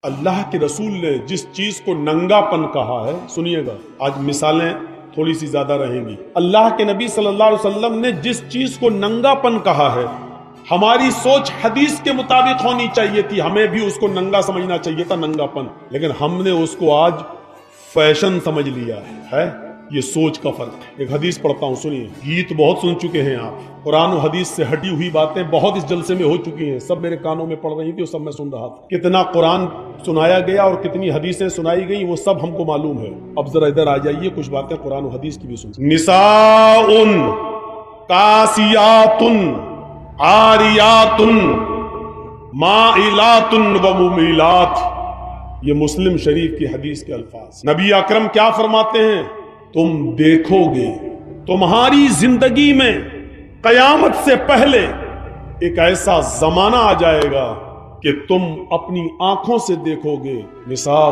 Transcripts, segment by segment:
اللہ کے رسول نے جس چیز کو ننگا پن کہا ہے، سنیے گا، آج مثالیں تھوڑی سی زیادہ رہیں گی۔ اللہ کے نبی صلی اللہ علیہ وسلم نے جس چیز کو ننگا پن کہا ہے، ہماری سوچ حدیث کے مطابق ہونی چاہیے تھی، ہمیں بھی اس کو ننگا سمجھنا چاہیے تھا، ننگا پن، لیکن ہم نے اس کو آج فیشن سمجھ لیا ہے۔ یہ سوچ کا فرق ہے۔ ایک حدیث پڑھتا ہوں، سنیے۔ گیت بہت سن چکے ہیں آپ، قرآن و حدیث سے ہٹی ہوئی باتیں بہت اس جلسے میں ہو چکی ہیں، سب میرے کانوں میں پڑ رہی تھی اور سب میں سن رہا تھا۔ کتنا قرآن سنایا گیا اور کتنی حدیثیں سنائی گئی وہ سب ہم کو معلوم ہے۔ اب ذرا ادھر آ جائیے، کچھ باتیں قرآن و حدیث کی بھی سن۔ نساء کاسیات عاریات مائلات وممیلات، یہ مسلم شریف کی حدیث کے الفاظ۔ نبی اکرم کیا فرماتے ہیں؟ تم دیکھو گے، تمہاری زندگی میں قیامت سے پہلے ایک ایسا زمانہ آ جائے گا کہ تم اپنی آنکھوں سے دیکھو گے نساء،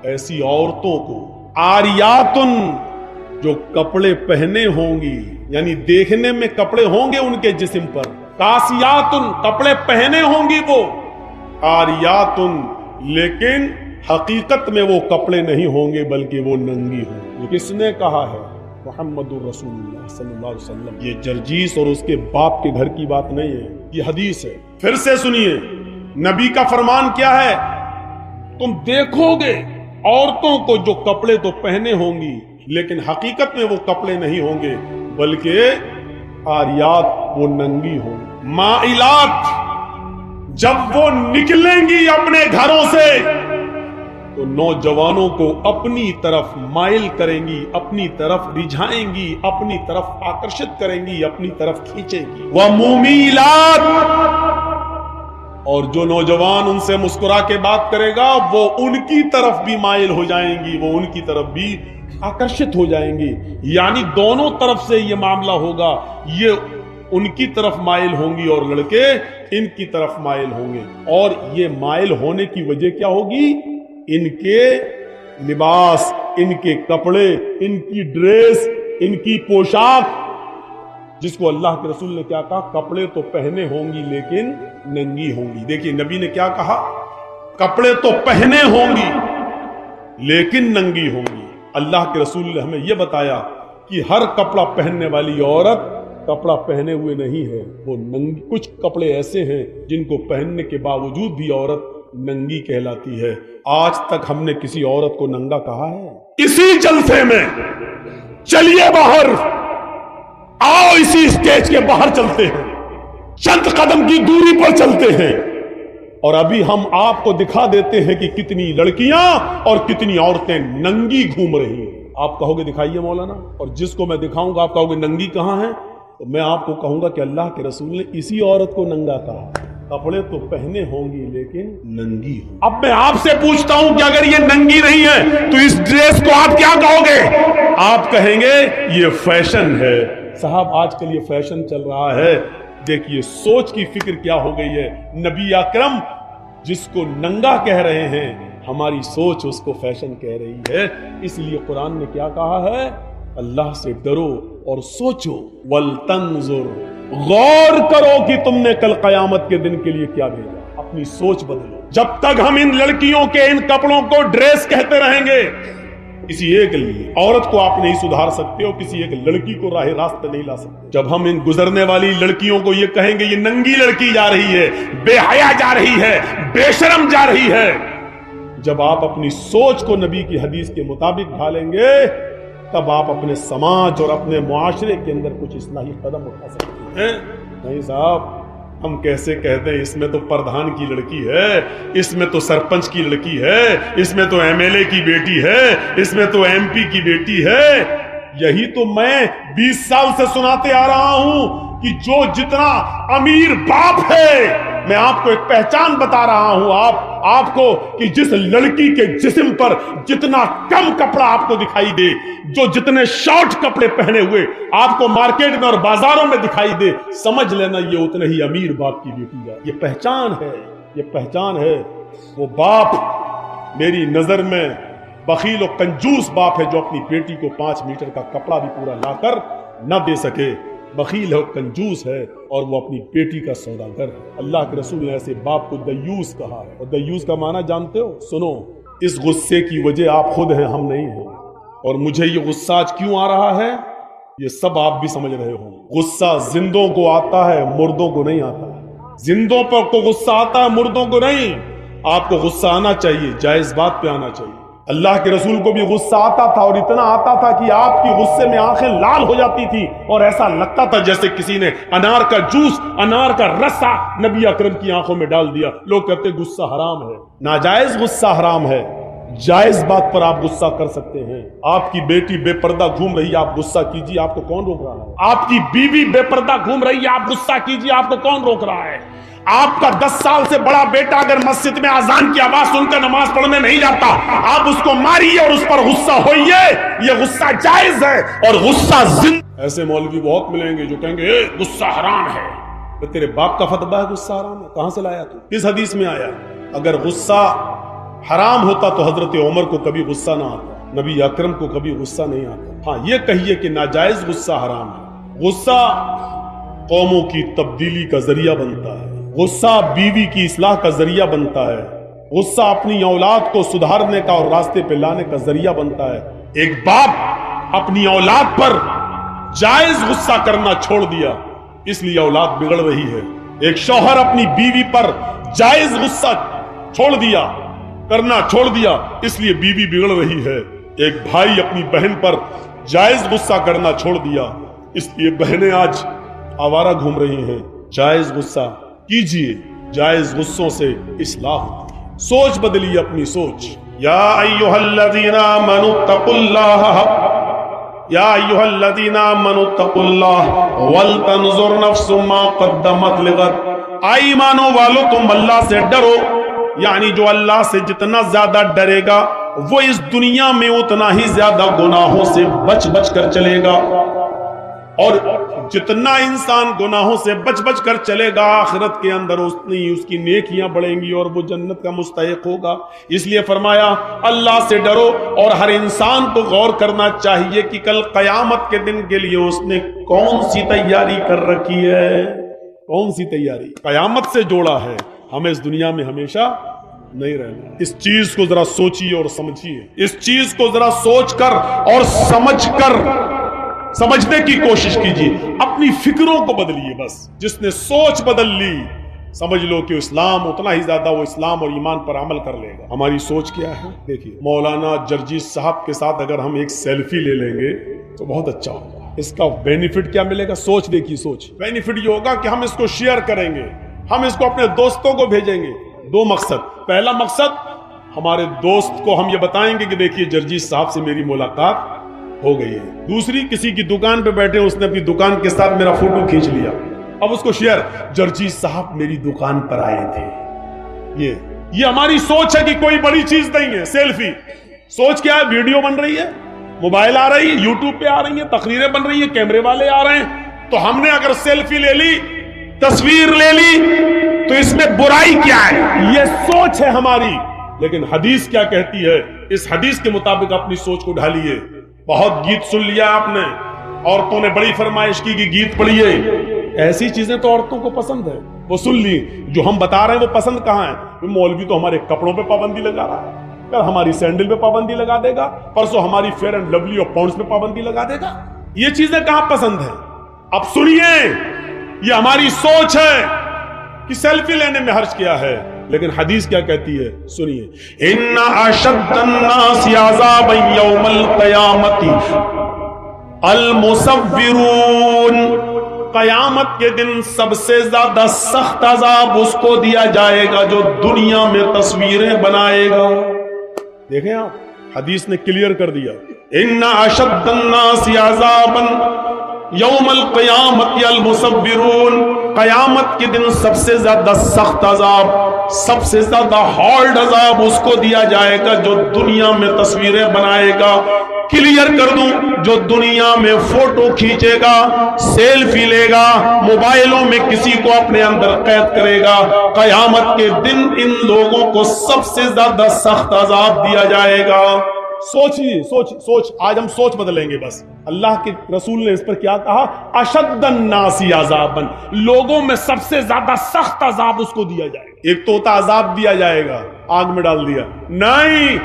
ایسی عورتوں کو، عاریات، جو کپڑے پہنے ہوں گی، یعنی دیکھنے میں کپڑے ہوں گے ان کے جسم پر، کاسیات، کپڑے پہنے ہوں گی وہ، عاریات، لیکن حقیقت میں وہ کپڑے نہیں ہوں گے بلکہ وہ ننگی ہوں گے۔ یہ کس نے کہا ہے؟ محمد الرسول اللہ صلی اللہ علیہ وسلم۔ یہ جرجیس اور اس کے باپ کے گھر کی بات نہیں ہے، یہ حدیث ہے۔ پھر سے سنیے، نبی کا فرمان کیا ہے؟ تم دیکھو گے عورتوں کو جو کپڑے تو پہنے ہوں گی لیکن حقیقت میں وہ کپڑے نہیں ہوں گے بلکہ عاریات، وہ ننگی ہوں گی، مائلات، جب وہ نکلیں گی اپنے گھروں سے تو نوجوانوں کو اپنی طرف مائل کریں گی، اپنی طرف رجھائیں گی، اپنی طرف آکرشت کریں گی، اپنی طرف کھینچیں گی۔ وَمُمِيلَاتٍ، اور جو نوجوان ان سے مسکرا کے بات کرے گا وہ ان کی طرف بھی مائل ہو جائیں گی، وہ ان کی طرف بھی آکرشت ہو جائیں گی، یعنی دونوں طرف سے یہ معاملہ ہوگا، یہ ان کی طرف مائل ہوں گی اور لڑکے ان کی طرف مائل ہوں گے۔ اور یہ مائل ہونے کی وجہ کیا ہوگی؟ ان کے لباس، ان کے کپڑے، ان کی ڈریس، ان کی پوشاک، جس کو اللہ کے رسول نے کیا کہا؟ کپڑے تو پہنے ہوں گی لیکن ننگی ہوں گی۔ دیکھیے نبی نے کیا کہا؟ کپڑے تو پہنے ہوں گی لیکن ننگی ہوں گی۔ اللہ کے رسول نے ہمیں یہ بتایا کہ ہر کپڑا پہننے والی عورت کپڑا پہنے ہوئے نہیں ہے، وہ ننگی۔ کچھ کپڑے ایسے ہیں جن کو پہننے کے باوجود بھی عورت ننگی کہلاتی ہے۔ آج تک ہم نے کسی عورت کو ننگا کہا ہے؟ اسی جلسے میں چلیے باہر، آؤ اسی اسٹیج کے باہر چلتے ہیں، چند قدم کی دوری پر چلتے ہیں اور ابھی ہم آپ کو دکھا دیتے ہیں کہ کتنی لڑکیاں اور کتنی عورتیں ننگی گھوم رہی ہیں۔ آپ کہو گے دکھائیے مولانا، اور جس کو میں دکھاؤں گا آپ کہو گے ننگی کہاں ہے، تو میں آپ کو کہوں گا کہ اللہ کے رسول نے اسی عورت کو ننگا کہا، کپڑے تو پہنے ہوں گی لیکن ننگی ہوں۔ اب میں آپ سے پوچھتا ہوں کہ اگر یہ ننگی نہیں ہے تو اس ڈریس کو آپ کیا کہو گے؟ آپ کہیں گے یہ فیشن ہے۔ صاحب آج کل یہ فیشن چل رہا ہے۔ دیکھیے سوچ کی فکر کیا ہو گئی ہے۔ نبی اکرم جس کو ننگا کہہ رہے ہیں، ہماری سوچ اس کو فیشن کہہ رہی ہے۔ اس لیے قرآن نے کیا کہا ہے؟ اللہ سے ڈرو اور سوچو، وَلْتَنْظُرْ، غور کرو کہ تم نے کل قیامت کے دن کے لیے کیا بھیجا، اپنی سوچ بدلو۔ جب تک ہم ان لڑکیوں کے ان کپڑوں کو ڈریس کہتے رہیں گے، کسی ایک عورت کو آپ نہیں سدھار سکتے ہو، کسی ایک لڑکی کو راہ راست نہیں لا سکتے۔ جب ہم ان گزرنے والی لڑکیوں کو یہ کہیں گے یہ ننگی لڑکی جا رہی ہے، بے حیا جا رہی ہے، بے شرم جا رہی ہے، جب آپ اپنی سوچ کو نبی کی حدیث کے مطابق ڈھالیں گے تب آپ اپنے سماج اور اپنے معاشرے کے اندر کچھ اصلاحی قدم اٹھا سکتے ہیں۔ نہیں صاحب، ہم کیسے کہتے ہیں اس میں تو پردھان کی لڑکی ہے، اس میں تو سرپنچ کی لڑکی ہے، اس میں تو ایم ایل اے کی بیٹی ہے، اس میں تو ایم پی کی بیٹی ہے۔ یہی تو میں 20 سال سے سناتے آ رہا ہوں کہ جو جتنا امیر باپ ہے، میں آپ کو ایک پہچان بتا رہا ہوں آپ کو کہ جس لڑکی کے جسم پر جتنا کم کپڑا آپ کو دکھائی دے، جو جتنے شارٹ کپڑے پہنے ہوئے آپ کو مارکیٹ میں اور بازاروں میں دکھائی دے، سمجھ لینا یہ اتنے ہی امیر باپ کی بیٹی ہے۔ یہ پہچان ہے، یہ پہچان ہے۔ وہ باپ میری نظر میں بخیل و کنجوس باپ ہے جو اپنی بیٹی کو 5 میٹر کا کپڑا بھی پورا لا کر نہ دے سکے، بخیل ہے، کنجوس ہے۔ اور وہ اپنی بیٹی کا سوداگر ہے۔ اللہ کے رسول نے ایسے باپ کو دیوس کہا ہے، اور دیوس کا معنی جانتے ہو؟ سنو، اس غصے کی وجہ آپ خود ہیں، ہم نہیں ہیں۔ اور مجھے یہ غصہ آج کیوں آ رہا ہے یہ سب آپ بھی سمجھ رہے ہوں۔ غصہ زندوں کو آتا ہے، مردوں کو نہیں آتا ہے۔ زندوں پر کو غصہ آتا ہے، مردوں کو نہیں۔ آپ کو غصہ آنا چاہیے، جائز بات پہ آنا چاہیے۔ اللہ کے رسول کو بھی غصہ آتا تھا، اور اتنا آتا تھا کہ آپ کی غصے میں آنکھیں لال ہو جاتی تھی، اور ایسا لگتا تھا جیسے کسی نے انار کا جوس، انار کا رسا نبی اکرم کی آنکھوں میں ڈال دیا۔ لوگ کہتے غصہ حرام ہے، ناجائز غصہ حرام ہے۔ جائز بات پر آپ غصہ کر سکتے ہیں۔ آپ کی بیٹی بے پردہ گھوم رہی ہے، آپ غصہ کیجیے، آپ کو کون روک رہا ہے؟ آپ کی بیوی بے پردہ گھوم رہی ہے، آپ غصہ کیجیے، آپ کو کون روک رہا ہے؟ آپ کا 10 سال سے بڑا بیٹا اگر مسجد میں اذان کی آواز سن کر نماز پڑھنے نہیں جاتا، آپ اس کو ماریے اور اس پر غصہ ہوئیے، یہ غصہ جائز ہے۔ اور غصہ ایسے مولوی بہت ملیں گے جو کہیں گے غصہ حرام ہے۔ تیرے باپ کا فتویٰ ہے غصہ حرام ہے؟ کہاں سے لایا تو؟ کس حدیث میں آیا؟ اگر غصہ حرام ہوتا تو حضرت عمر کو کبھی غصہ نہ آتا، نبی اکرم کو کبھی غصہ نہیں آتا۔ ہاں یہ کہیے کہ ناجائز غصہ حرام ہے۔ غصہ قوموں کی تبدیلی کا ذریعہ بنتا ہے، غصہ بیوی کی اصلاح کا ذریعہ بنتا ہے، غصہ اپنی اولاد کو سدھارنے کا اور راستے پہ لانے کا ذریعہ بنتا ہے۔ ایک باپ اپنی اولاد پر جائز غصہ کرنا چھوڑ دیا، اس لیے اولاد بگڑ رہی ہے۔ ایک شوہر اپنی بیوی پر جائز غصہ چھوڑ دیا، کرنا چھوڑ دیا، اس لیے بیوی بگڑ رہی ہے۔ ایک بھائی اپنی بہن پر جائز غصہ کرنا چھوڑ دیا، اس لیے بہنیں آج آوارہ گھوم رہی ہیں۔ جائز غصہ کیجئے، جائز غصوں سے اصلاح ہوتی ہے۔ سوچ بدلیے، اپنی سوچ۔ یا ایھا الذین آمنوا اتقوا اللہ، یا ایھا الذین آمنوا اتقوا اللہ ولتنظر نفس ما قدمت لغد۔ ایمانوں والو تم اللہ سے ڈرو، یعنی جو اللہ سے جتنا زیادہ ڈرے گا وہ اس دنیا میں اتنا ہی زیادہ گناہوں سے بچ بچ کر چلے گا، اور جتنا انسان گناہوں سے بچ بچ کر چلے گا آخرت کے اندر اتنی اس کی نیکیاں بڑھیں گی اور وہ جنت کا مستحق ہوگا۔ اس لیے فرمایا اللہ سے ڈرو، اور ہر انسان کو غور کرنا چاہیے کہ کل قیامت کے دن کے لیے اس نے کون سی تیاری کر رکھی ہے۔ کون سی تیاری؟ قیامت سے جوڑا ہے، ہمیں اس دنیا میں ہمیشہ نہیں رہنا۔ اس چیز کو ذرا سوچیے اور سمجھیے، اس چیز کو ذرا سوچ کر اور سمجھ کر سمجھنے کی کوشش کیجیے، اپنی فکروں کو بدلیے۔ بس جس نے سوچ بدل لی سمجھ لو کہ اسلام اتنا ہی زیادہ وہ اسلام اور ایمان پر عمل کر لے گا۔ ہماری سوچ کیا ہے؟ دیکھیے، مولانا جرجیس صاحب کے ساتھ اگر ہم ایک سیلفی لے لیں گے تو بہت اچھا ہوگا۔ اس کا بینیفٹ کیا ملے گا؟ سوچ دیکھیے، سوچ بینیفٹ یہ ہوگا کہ ہم اس کو شیئر کریں گے، ہم اس کو اپنے دوستوں کو بھیجیں گے۔ دو مقصد، پہلا مقصد ہمارے دوست کو ہم یہ بتائیں گے کہ دیکھیے جرجیس صاحب سے میری ملاقات ہو گئی ہے۔ دوسری، کسی کی دکان پہ بیٹھے اس نے اپنی دکان کے ساتھ میرا فوٹو کھینچ لیا، اب اس کو شیئر، جرجیس صاحب میری دکان پر آئے تھے۔ یہ ہماری سوچ ہے کہ کوئی بڑی چیز نہیں ہے سیلفی۔ سوچ کیا ہے؟ ویڈیو بن رہی ہے، موبائل آ رہی ہے، یوٹیوب پہ آ رہی ہیں، تقریریں بن رہی ہیں، کیمرے والے آ رہے ہیں، تو ہم نے اگر سیلفی لے لی، تصویر لے لی، تو اس میں برائی کیا ہے؟ یہ سوچ ہے ہماری۔ لیکن حدیث کیا کہتی ہے؟ اس حدیث کے مطابق اپنی سوچ کو ڈھالیے۔ بہت گیت سن لیا آپ نے، عورتوں نے بڑی فرمائش کی کہ گیت پڑھیے، ایسی چیزیں تو عورتوں کو پسند ہے، وہ سن لی۔ جو ہم بتا رہے ہیں وہ پسند کہاں ہے؟ مولوی تو ہمارے کپڑوں پہ پابندی لگا رہا ہے، کل ہماری سینڈل پہ پابندی لگا دے گا، پرسوں ہماری فیئر اینڈ لولی اور پاؤنڈز پہ پابندی لگا دے گا۔ یہ چیزیں کہاں پسند ہیں؟ اب سنیے، یہ ہماری سوچ ہے کہ سیلفی لینے میں حرج کیا ہے، لیکن حدیث کیا کہتی ہے؟ سنیے، ان اشد الناس عذابا یوم القیامت المصورون، قیامت کے دن سب سے زیادہ سخت عذاب اس کو دیا جائے گا جو دنیا میں تصویریں بنائے گا۔ دیکھیں آپ، حدیث نے کلیئر کر دیا، ان اشد الناس عذابا یوم القیامت المصورون، قیامت کے دن سب سے زیادہ سخت عذاب، سب سے زیادہ ہارڈ عذاب اس کو دیا جائے گا جو دنیا میں تصویریں بنائے گا۔ کلیئر کر دوں، جو دنیا میں فوٹو کھینچے گا، سیلفی لے گا، موبائلوں میں کسی کو اپنے اندر قید کرے گا، قیامت کے دن ان لوگوں کو سب سے زیادہ سخت عذاب دیا جائے گا۔ سوچ آج ہم سوچ بدلیں گے بس. اللہ کے رسول نے اس پر کیا کہا؟ اشد الناس عذابا، لوگوں میں سب سے زیادہ سخت عذاب اس کو دیا جائے گا. ایک تو ہوتا عذاب دیا جائے گا، آگ میں ڈال دیا، نہیں،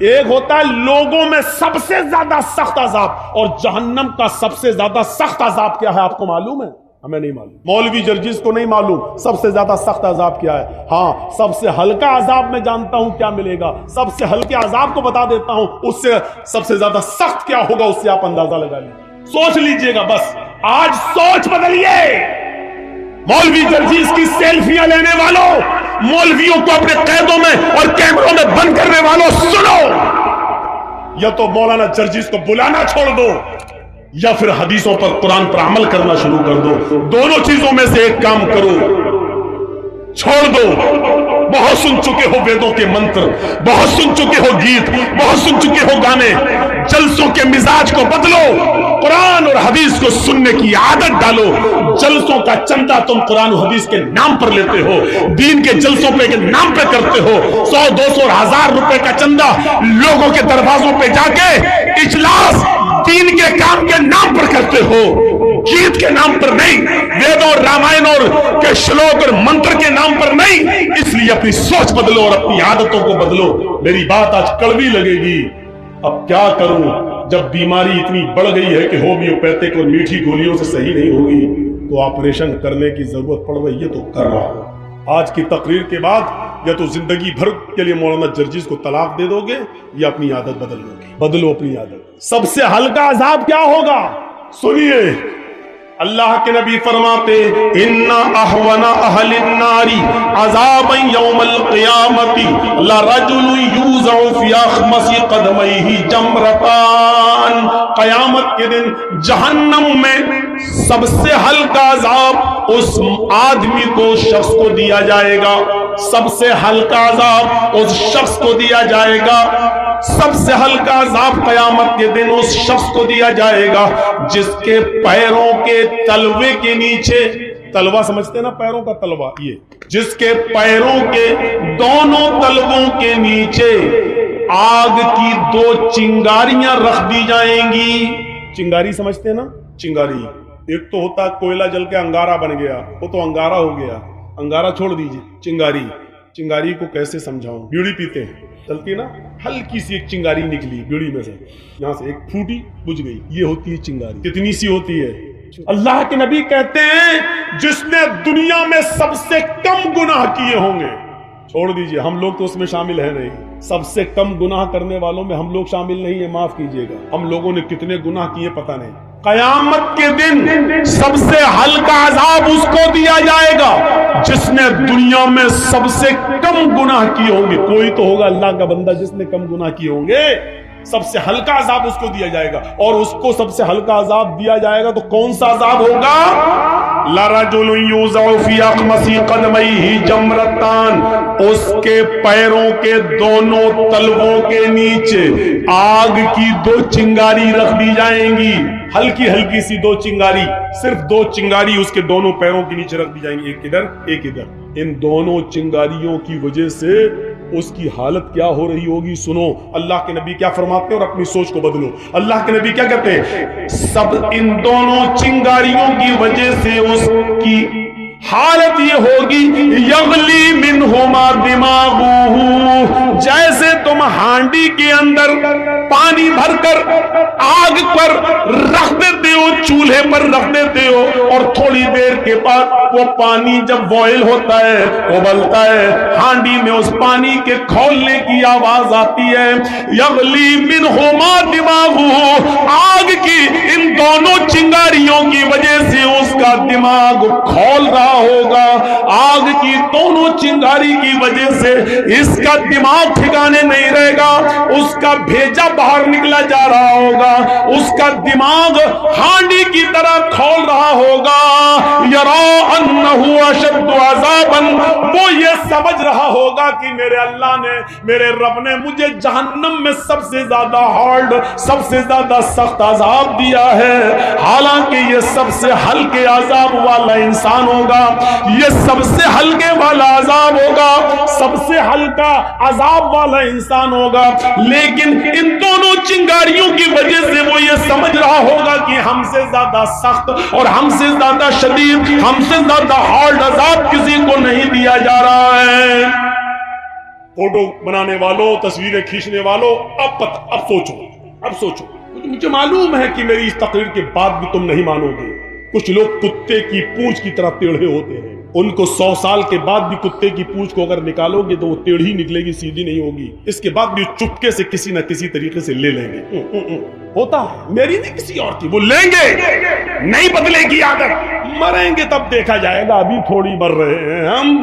ایک ہوتا ہے لوگوں میں سب سے زیادہ سخت عذاب. اور جہنم کا سب سے زیادہ سخت عذاب کیا ہے آپ کو معلوم ہے؟ ہمیں نہیں معلوم، مولوی جرجیز کو نہیں معلوم سب سے زیادہ سخت عذاب کیا ہے. ہاں، سب سے ہلکا عذاب میں جانتا ہوں کیا ملے گا، سب سے ہلکے عذاب کو بتا دیتا ہوں، اس سے سب سے زیادہ سخت کیا ہوگا اس سے آپ اندازہ لگا لیجیے. سوچ لیجئے گا بس، آج سوچ بدلیے. مولوی جرجیز کی سیلفیاں لینے والوں، مولویوں کو اپنے قیدوں میں اور کیمروں میں بند کرنے والوں، سنو، یا تو مولانا جرجیز کو بلانا چھوڑ دو یا پھر حدیثوں پر، قرآن پر عمل کرنا شروع کر دو. دونوں چیزوں میں سے ایک کام کرو، چھوڑ دو. بہت سن چکے ہو ویدوں کے منتر، بہت سن چکے ہو گیت، بہت سن چکے ہو گانے. جلسوں کے مزاج کو بدلو، قرآن اور حدیث کو سننے کی عادت ڈالو. جلسوں کا چندہ تم قرآن و حدیث کے نام پر لیتے ہو، دین کے جلسوں پہ کے نام پہ کرتے ہو. 100 200 اور 1000 روپے کا چندہ لوگوں کے دروازوں پہ جا کے اجلاس دین کے کام کے نام پر کرتے ہو، گیت کے نام پر نہیں، وید اور رامائن اور کے شلوک اور منتر کے نام پر نہیں. اس لیے اپنی سوچ بدلو اور اپنی عادتوں کو بدلو. میری بات آج کڑوی لگے گی، اب کیا کروں؟ جب بیماری اتنی بڑھ گئی ہے کہ ہومیوپیتھک اور میٹھی گولیوں سے صحیح نہیں ہوگی تو آپریشن کرنے کی ضرورت پڑ رہی ہے، تو کر رہا ہوں. آج کی تقریر کے بعد یا تو زندگی بھر کے لیے مولانا جرجیز کو طلاق دے دو گے یا اپنی عادت بدل لو گے. بدلو اپنی عادت. سب سے ہلکا عذاب کیا ہوگا؟ سنیے، اللہ کے نبی فرماتے ان احون اہل النار عذابا یوم القیامت لرجل یوزع فی اخمص قدمیہ جمرتان. قیامت کے دن جہنم میں سب سے ہلکا عذاب اس آدمی کو، شخص کو دیا جائے گا. سب سے ہلکا عذاب اس شخص کو دیا جائے گا. سب سے ہلکا عذاب قیامت کے دن اس شخص کو دیا جائے گا جس کے پیروں کے تلوے کے نیچے، تلوا سمجھتے نا، پیروں کا تلوا، یہ جس کے پیروں کے دونوں تلووں کے نیچے آگ کی 2 چنگاریاں رکھ دی جائیں گی. چنگاری سمجھتے نا، چنگاری ایک تو ہوتا کوئلہ جل کے انگارہ بن گیا، وہ تو انگارہ ہو گیا، انگارہ چھوڑ دیجئے. چنگاری کو کیسے سمجھاؤں؟ بیڑی پیتے ہیں، چلتی نا، ہلکی سی ایک چنگاری نکلی بیڑی میں سے، یہاں سے ایک پھوٹی بجھ گئی، یہ ہوتی ہے چنگاری. کتنی سی ہوتی ہے؟ اللہ کے نبی کہتے ہیں جس نے دنیا میں سب سے کم گناہ کیے ہوں گے، چھوڑ دیجئے، ہم لوگ تو اس میں شامل ہیں نہیں، سب سے کم گناہ کرنے والوں میں ہم لوگ شامل نہیں ہیں، معاف کیجئے گا. ہم لوگوں نے کتنے گناہ کیے پتہ نہیں. قیامت کے دن سب سے ہلکا عذاب اس کو دیا جائے گا جس نے دنیا میں سب سے کم گناہ کیے ہوں گے. کوئی تو ہوگا اللہ کا بندہ جس نے کم گناہ کیے ہوں گے، سب سے ہلکا عذاب اس کو دیا جائے گا. اور اس کو سب سے ہلکا عذاب دیا جائے گا تو کون سا عذاب ہوگا؟ لَرَجُلٌ يُوزَعُ فِي أَخْمَصِ قَدْمَيْهِ جَمْرَتَانِ، اس کے پیروں کے دونوں تلووں کے نیچے آگ کی 2 چنگاری رکھ دی جائیں گی. ہلکی ہلکی سی 2 چنگاری، صرف 2 چنگاری اس کے دونوں پیروں کے نیچے رکھ دی جائیں گی، ایک ادھر ایک ادھر. ان دونوں چنگاریوں کی وجہ سے اس کی حالت کیا ہو رہی ہوگی؟ سنو اللہ کے نبی کیا فرماتے ہیں اور اپنی سوچ کو بدلو. اللہ کے نبی کیا کہتے ہیں؟ سب ان دونوں چنگاریوں کی وجہ سے اس کی حالت یہ ہوگی یغلی منہما دماغہ، جیسے تم ہانڈی کے اندر پانی بھر کر آگ پر رکھ دیتے ہو، چولہے پر رکھ دیتے ہو، اور تھوڑی دیر کے بعد وہ پانی جب بوائل ہوتا ہے، ابلتا ہے، ہانڈی میں اس پانی کے کھولنے کی آواز آتی ہے. یغلی منہما دماغہ، آگ کی ان دونوں چنگاریوں کی وجہ سے اس کا دماغ کھول رہا ہوگا. آگ کی دونوں چنگاری کی وجہ سے اس کا دماغ ٹھکانے نہیں رہے گا، اس کا بھیجا باہر نکلا جا رہا ہوگا، اس کا دماغ ہانڈی کی طرح کھول رہا ہوگا. یرا انہ اشد عذابا، وہ یہ سمجھ رہا ہوگا کہ میرے اللہ نے، میرے رب نے مجھے جہنم میں سب سے زیادہ ہارڈ، سب سے زیادہ سخت عذاب دیا ہے، حالانکہ یہ سب سے ہلکے عذاب والا انسان ہوگا، یہ سب سے ہلکے والا عذاب ہوگا. سب سے ہلکا عذاب والا انسان انسان ہوگا، لیکن ان دونوں چنگاریوں کی وجہ سے وہ یہ سمجھ رہا ہوگا کہ ہم سے زیادہ سخت اور ہم سے زیادہ شدید، ہم سے زیادہ ہارڈ عذاب کسی کو نہیں دیا جا رہا ہے۔ فوٹو بنانے والوں، تصویریں کھینچنے والوں، اب سوچو، مجھے معلوم ہے کہ میری اس تقریر کے بعد بھی تم نہیں مانو گے۔ کچھ لوگ کتے کی پونچھ کی طرح ٹیڑھے ہوتے ہیں، ان کو 100 سال کے بعد بھی کتے کی پونچھ کو اگر نکالو گے تو وہ ٹیڑھی نکلے گی، سیدھی نہیں ہوگی۔ اس کے بعد بھی چپکے سے کسی نہ کسی طریقے سے لے لیں گے۔ ہوتا ہے، میری نہیں کسی اور کی، وہ لیں گے، نہیں بدلے گی عادت۔ مریں گے تب دیکھا جائے گا، ابھی تھوڑی مر رہے ہیں ہم،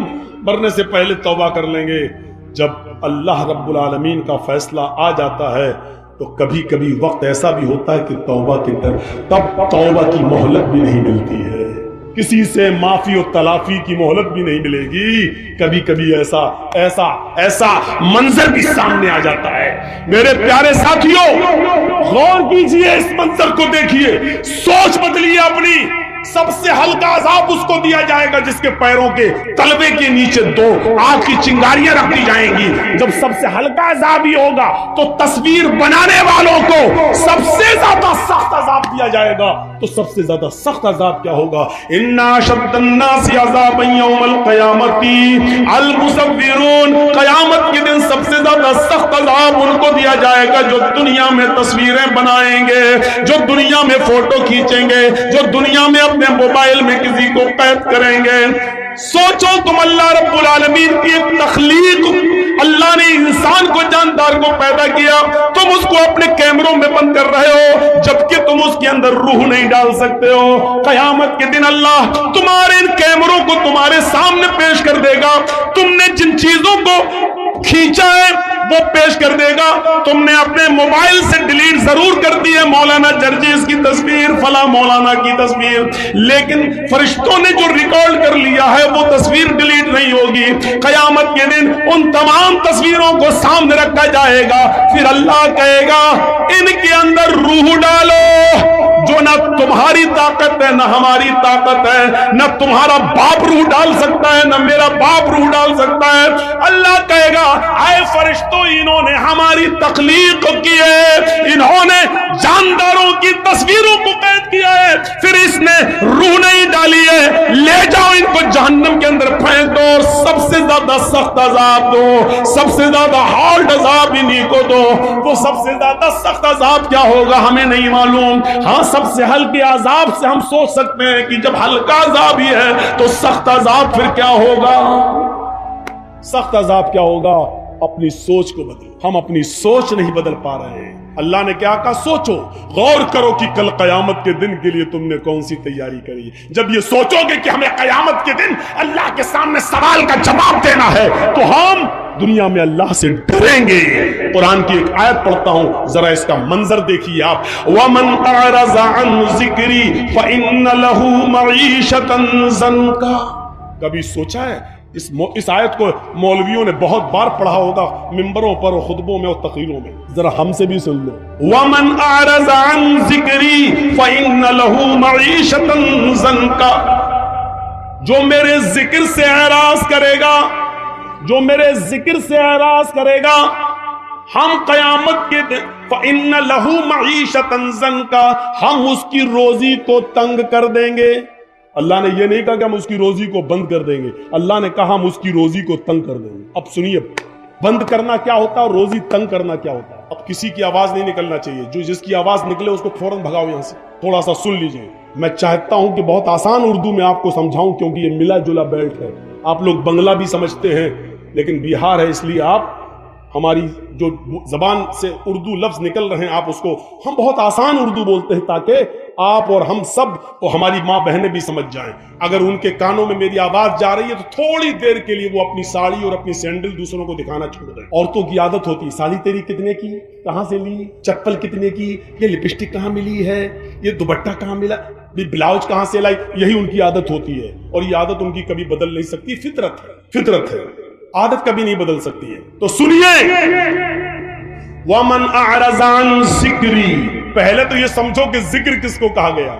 مرنے سے پہلے توبہ کر لیں گے۔ جب اللہ رب العالمین کا فیصلہ آ جاتا ہے تو کبھی کبھی وقت ایسا بھی ہوتا ہے کہ توبہ کی مہلت بھی نہیں ملتی ہے، کسی سے معافی و تلافی کی مہلت بھی نہیں ملے گی۔ کبھی کبھی ایسا منظر بھی سامنے آ جاتا ہے۔ میرے پیارے ساتھیوں، غور کیجئے، اس منظر کو دیکھیے، سوچ بدلیے اپنی۔ سب سے ہلکا عذاب اس کو دیا جائے گا جس کے پیروں کے تلوے کے نیچے 2 آگ کی چنگاریاں رکھ دی جائیں گی۔ جب سب سے ہلکا عذاب ہی ہوگا تو تصویر بنانے والوں کو سب سے زیادہ سخت عذاب دیا جائے گا۔ تو سب سے زیادہ سخت عذاب کیا ہوگا؟ ان اشد الناس عذابا یوم القیامت المصورون، قیامت کے دن سب سے زیادہ سخت عذاب ان کو دیا جائے گا جو دنیا میں تصویریں بنائیں گے، جو دنیا میں فوٹو کھینچیں گے، جو دنیا میں اپنے موبائل میں کسی کو قید کریں گے۔ سوچو، تم اللہ رب العالمین کی ایک تخلیق، اللہ نے انسان کو، جاندار کو پیدا کیا، تم اس کو اپنے کیمروں میں بند کر رہے ہو جبکہ تم اس کے اندر روح نہیں ڈال سکتے ہو۔ قیامت کے دن اللہ تمہارے ان کیمروں کو تمہارے سامنے پیش کر دے گا، تم نے جن چیزوں کو کھینچا ہے وہ پیش کر دے گا۔ تم نے اپنے موبائل سے ڈیلیٹ ضرور کر دی ہے مولانا جرجیز کی تصویر، فلاں مولانا کی تصویر، لیکن فرشتوں نے جو ریکارڈ کر لیا ہے وہ تصویر ڈیلیٹ نہیں ہوگی۔ قیامت کے دن ان تمام تصویروں کو سامنے رکھا جائے گا، پھر اللہ کہے گا ان کے اندر روح ڈالو، جو نہ تمہاری طاقت ہے نہ ہماری طاقت ہے، نہ تمہارا باپ روح ڈال سکتا ہے نہ میرا باپ روح ڈال سکتا ہے۔ اللہ کہے گا اے فرشتوں، انہوں نے ہماری تخلیق کی ہے، انہوں نے جانداروں کی تصویروں کو قید کیا ہے، پھر اس نے روح نہیں ڈالی ہے، لے جاؤ ان کو جہنم کے اندر پھینک دو اور سب سے زیادہ سخت عذاب دو، سب سے زیادہ ہارڈ عذاب انہیں کو دو۔ وہ سب سے زیادہ سخت عذاب کیا ہوگا ہمیں نہیں معلوم، ہاں سب سے ہلکے عذاب سے ہم سوچ سکتے ہیں کہ جب ہلکا عذاب ہی ہے تو سخت عذاب پھر کیا ہوگا؟ سخت عذاب کیا ہوگا؟ اپنی سوچ کو بدلو۔ ہم اپنی سوچ نہیں بدل پا رہے ہیں۔ اللہ نے کیا کہا؟ سوچو، غور کرو کہ کل قیامت کے دن کے لیے تم نے کون سی تیاری کری۔ جب یہ سوچو گے کہ ہمیں قیامت کے دن اللہ کے سامنے سوال کا جواب دینا ہے تو ہم دنیا میں اللہ سے ڈریں گے۔ قرآن کی ایک آیت پڑھتا ہوں، ذرا اس کا منظر دیکھیے آپ۔ وَمَنْ أَعْرَضَ عَنْ ذِكْرِي فَإِنَّ لَهُ مَعِيشَةً ضَنْكًا۔ کبھی سوچا ہے اس آیت کو مولویوں نے بہت بار پڑھا ہوگا، ممبروں پر اور خطبوں میں اور تقریروں میں، ذرا ہم سے بھی سن لو۔ وَمَنْ أَعْرَضَ عَنْ ذِكْرِي فَإِنَّ لَهُ مَعِيشَةً ضَنْكًا۔ جو میرے ذکر سے اعراض کرے گا، جو میرے ذکر سے اعراض کرے گا، ہم قیامت کے دن فَإِنَّ لَهُ مَعِيشَةً ضَنْكًا، ہم اس کی روزی کو تنگ کر دیں گے۔ اللہ نے یہ نہیں کہا کہ ہم اس کی روزی کو بند کر دیں گے، اللہ نے کہا ہم اس کی روزی کو تنگ کر دیں گے۔ اب سنیے، بند کرنا کیا ہوتا ہے اور روزی تنگ کرنا کیا ہوتا ہے۔ اب کسی کی آواز نہیں نکلنا چاہیے، جس کی آواز نکلے اس کو فوراً بھگاؤ یہاں سے۔ تھوڑا سا سن لیجئے، میں چاہتا ہوں کہ بہت آسان اردو میں آپ کو سمجھاؤں، کیونکہ یہ ملا جلا بیلٹ ہے۔ آپ لوگ بنگلہ بھی سمجھتے ہیں لیکن بہار ہے، اس لیے آپ ہماری جو زبان سے اردو لفظ نکل رہے ہیں آپ اس کو، ہم بہت آسان اردو بولتے ہیں تاکہ آپ اور ہم سب اور ہماری ماں بہنیں بھی سمجھ جائیں۔ اگر ان کے کانوں میں میری آواز جا رہی ہے تو تھوڑی دیر کے لیے وہ اپنی ساڑی اور اپنی سینڈل دوسروں کو دکھانا چھوڑ دیں۔ عورتوں کی عادت ہوتی ہے، ساڑی تیری کتنے کی، کہاں سے لی، چپل کتنے کی، یہ لپسٹک کہاں ملی ہے، یہ دوپٹہ کہاں ملا، بلاؤز کہاں سے لائی، یہی ان کی عادت ہوتی ہے اور یہ عادت ان کی کبھی بدل نہیں سکتی، فطرت ہے، فطرت ہے، عادت کبھی نہیں بدل سکتی ہے۔ تو سنیے، وَمَنْ أَعْرَضَ عَنْ ذِكْرِي، پہلے تو یہ سمجھو کہ ذکر کس کو کہا گیا؟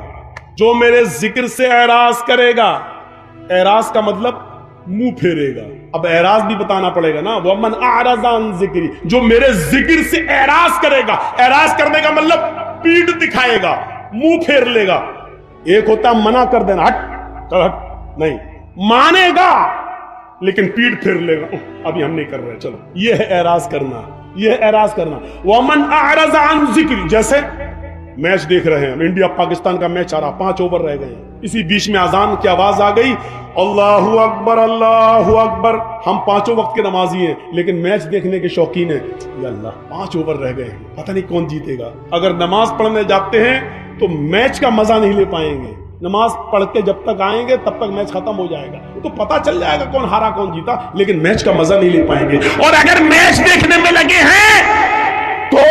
جو میرے ذکر سے اعراض کرے گا۔ اعراض کا مطلب منہ پھیرے گا. اب اعراض بھی بتانا پڑے گا نا. وَمَنْ أَعْرَضَ عَنْ ذِكْرِي, جو میرے ذکر سے اعراض کرے گا. اعراض کرنے کا مطلب پیٹھ دکھائے گا, منہ پھیر لے گا. ایک ہوتا ہے منع کر دینا, ہٹ نہیں, مانے گا لیکن پیٹھ پھیر لے گا, ابھی ہم نہیں کر رہے چلو. یہ ہے اعراض کرنا, یہ ہے اعراض کرنا. وَمَنْ أَعْرَضَ عَنْ ذِكْرِي, جیسے میچ دیکھ رہے ہیں, انڈیا پاکستان کا میچ آ رہا, 5 اوور رہ گئے, اسی بیچ میں اذان کی آواز آ گئی, اللہ اکبر اللہ اکبر. ہم 5 وقت کے نمازی ہیں لیکن میچ دیکھنے کے شوقین ہیں. یا اللہ 5 اوور رہ گئے, پتہ نہیں کون جیتے گا. اگر نماز پڑھنے جاتے ہیں تو میچ کا مزہ نہیں لے پائیں گے. نماز پڑھ کے جب تک آئیں گے تب تک میچ ختم ہو جائے گا, تو پتہ چل جائے گا کون ہارا کون جیتا, لیکن میچ کا مزہ نہیں لے پائیں گے. اور اگر میچ دیکھنے میں لگے ہیں تو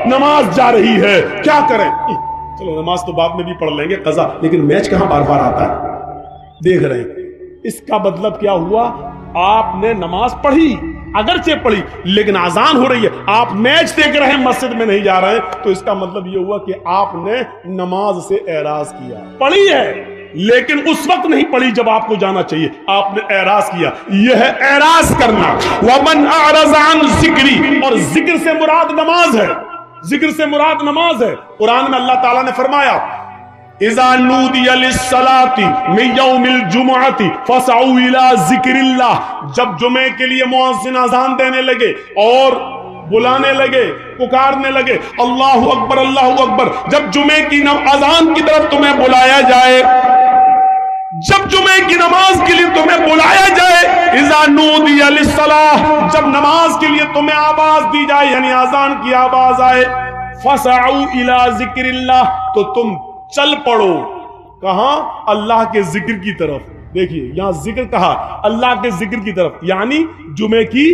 نماز جا رہی ہے, کیا کریں؟ چلو نماز تو بعد میں بھی پڑھ لیں گے قضا, لیکن میچ کہاں بار بار آتا ہے, دیکھ رہے ہیں. اس کا مطلب کیا ہوا؟ آپ نے نماز پڑھی, اگرچہ پڑھی, لیکن اذان ہو رہی ہے, آپ میچ دیکھ رہے ہیں, مسجد میں نہیں جا رہے ہیں, تو اس کا مطلب یہ ہوا کہ آپ نے نماز سے اعراض کیا. پڑھی ہے لیکن اس وقت نہیں پڑھی جب آپ کو جانا چاہیے, آپ نے اعراض کیا. یہ ہے اعراض کرنا. وَمَنْ أَعْرَضَ عَنْ ذِكْرِي, اور ذکر سے مراد نماز ہے, ذکر سے مراد نماز ہے. قرآن میں اللہ تعالیٰ نے فرمایا اِذَا نُودِيَ لِلصَّلَاةِ مِنْ يَوْمِ الْجُمُعَةِ فَاسْعَوْا إِلَىٰ ذِكْرِ اللَّهِ, جب جمعے کے لیے مؤذن اذان دینے لگے اور بلانے لگے, پکارنے لگے, اللہ اکبر اللہ اکبر, جب جمعے کی اذان کی طرف تمہیں بلایا جائے, جب جمعے کی نماز کے لیے تمہیں بلایا جائے, اِذَا نُودِيَ لِلصَّلَاةِ, جب نماز کے لیے تمہیں آواز دی جائے, یعنی اذان کی آواز آئے, فَاسْعَوْا إِلَىٰ ذِكْرِ اللَّهِ, تو تم چل پڑو. کہاں؟ اللہ کے ذکر کی طرف. دیکھیے یہاں ذکر کہا, اللہ کے ذکر کی طرف, یعنی جمعے کی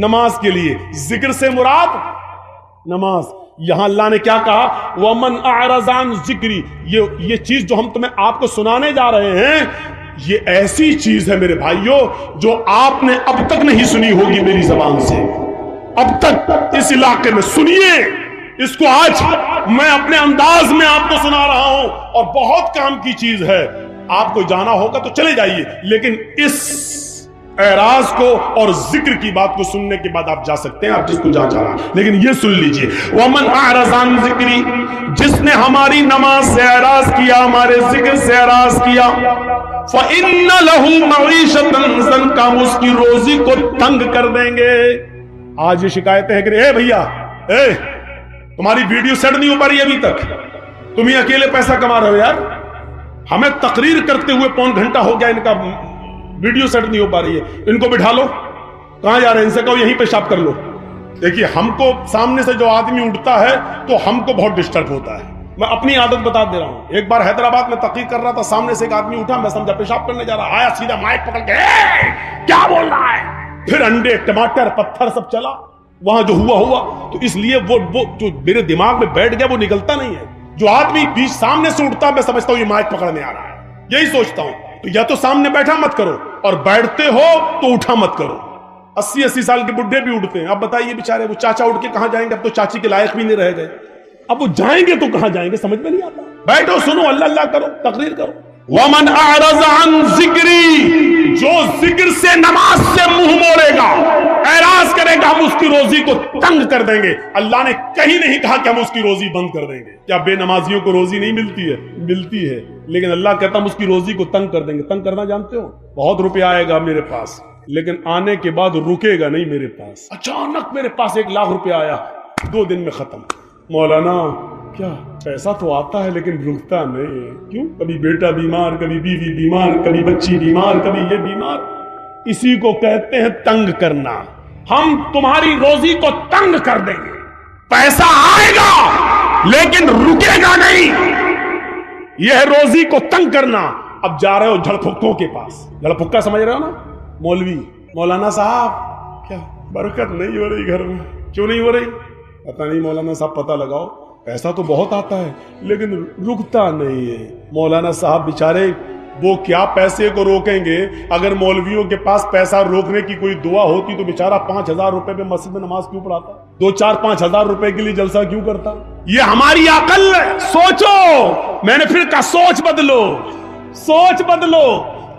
نماز کے لیے. ذکر سے مراد نماز. یہاں اللہ نے کیا کہا؟ وَمَنْ أَعْرَضَ عَنْ ذِكْرِي, یہ چیز جو ہم تمہیں آپ کو سنانے جا رہے ہیں, یہ ایسی چیز ہے میرے بھائیوں جو آپ نے اب تک نہیں سنی ہوگی میری زبان سے. اب تک اس علاقے میں سنیے اس کو, آج میں اپنے انداز میں آپ کو سنا رہا ہوں, اور بہت کام کی چیز ہے. آپ کو جانا ہوگا تو چلے جائیے, لیکن اس اعراض کو اور ذکر کی بات کو سننے کے بعد آپ جا سکتے ہیں, آپ جس کو جا رہا, لیکن یہ سن لیجئے. وَمَنْ أَعْرَضَ عَنْ ذِكْرِي, جس نے ہماری نماز سے اعراض کیا, ہمارے ذکر سے اعراض کیا, فَإِنَّ لَهُ مَعِيشَةً ضَنْكًا, ہم اس کی روزی کو تنگ کر دیں گے. آج یہ شکایتیں ہیں کہ اے بھیا, تمہاری ویڈیو سیٹ نہیں ہو پا رہی ابھی تک, تم ہی اکیلے پیسہ کما رہے ہو یار, ہمیں تقریر کرتے ہوئے 1.5 گھنٹہ ہو گیا, ان کا ویڈیو سیٹ نہیں ہو پا رہی ہے, ان کو بٹھا لو. کہاں جا رہے ہیں؟ ان سے کہو یہیں پیشاب کر لو. دیکھیے ہم کو سامنے سے جو آدمی اٹھتا ہے تو ہم کو بہت ڈسٹرب ہوتا ہے. میں اپنی عادت بتا دے رہا ہوں. ایک بار حیدرآباد میں تقریر کر رہا تھا, سامنے سے ایک آدمی اٹھا, میں سمجھا پیشاب کرنے جا رہا, آیا سیدھا مائک پکڑ کے کیا بول رہا ہے, پھر انڈے ٹماٹر پتھر سب چلا. وہاں جو ہوا تو اس لیے وہ جو میرے دماغ میں بیٹھ گیا وہ نکلتا نہیں ہے. جو آدمی بیچ سامنے سے اٹھتا میں سمجھتا ہوں یہ مائک پکڑنے آ رہا ہے, یہی سوچتا ہوں. تو یا تو سامنے بیٹھا مت کرو, اور بیٹھتے ہو تو اٹھا مت کرو. 80 سال کے بڈھے بھی اٹھتے ہیں. اب بتائیے بیچارے وہ چاچا اٹھ کے کہاں جائیں گے, اب تو چاچی کے لائق بھی نہیں رہ گئے. اب وہ جائیں گے تو کہاں جائیں گے, سمجھ میں نہیں آتا. بیٹھو, سنو, اللہ اللہ کرو, تقریر کرو. وَمَنْ أَعْرَضَ عَنْ ذِكْرِي, جو ذکر سے نماز سے منہ موڑے گا, اعراض کرے گا, ہم اس کی روزی کو تنگ کر دیں گے. اللہ نے کہیں نہیں کہا کہ ہم اس کی روزی بند کر دیں گے. کیا بے نمازیوں کو روزی نہیں ملتی ہے؟ ملتی ہے, لیکن اللہ کہتا ہم اس کی روزی کو تنگ کر دیں گے. تنگ کرنا جانتے ہو؟ بہت روپیہ آئے گا میرے پاس, لیکن آنے کے بعد رکے گا نہیں میرے پاس. اچانک میرے پاس 1 لاکھ روپیہ آیا, 2 دن میں ختم. مولانا کیا پیسہ تو آتا ہے لیکن رکتا نہیں. کیوں؟ کبھی بیٹا بیمار, کبھی بیوی بیمار, کبھی بچی بیمار, کبھی یہ بیمار. اسی کو کہتے ہیں تنگ کرنا. ہم تمہاری روزی کو تنگ کر دیں گے. پیسہ آئے گا لیکن رکے گا نہیں. یہ ہے روزی کو تنگ کرنا. اب جا رہے ہو جھڑ پھکوں کے پاس. جھڑ پھکا سمجھ رہے ہو نا, مولوی, مولانا صاحب کیا برکت نہیں ہو رہی گھر میں. کیوں نہیں ہو رہی؟ پتہ نہیں مولانا صاحب, پتہ لگاؤ. پیسہ تو بہت آتا ہے لیکن رکتا نہیں ہے. مولانا صاحب بیچارے وہ کیا پیسے کو روکیں گے؟ اگر مولویوں کے پاس پیسہ روکنے کی کوئی دعا ہوتی تو بیچارہ 5,000 روپے پہ مسجد میں نماز کیوں پڑھاتا, 2-4-5,000 روپے کے لیے جلسہ کیوں کرتا؟ یہ ہماری عقل ہے. سوچو, میں نے پھر کہا سوچ بدلو, سوچ بدلو.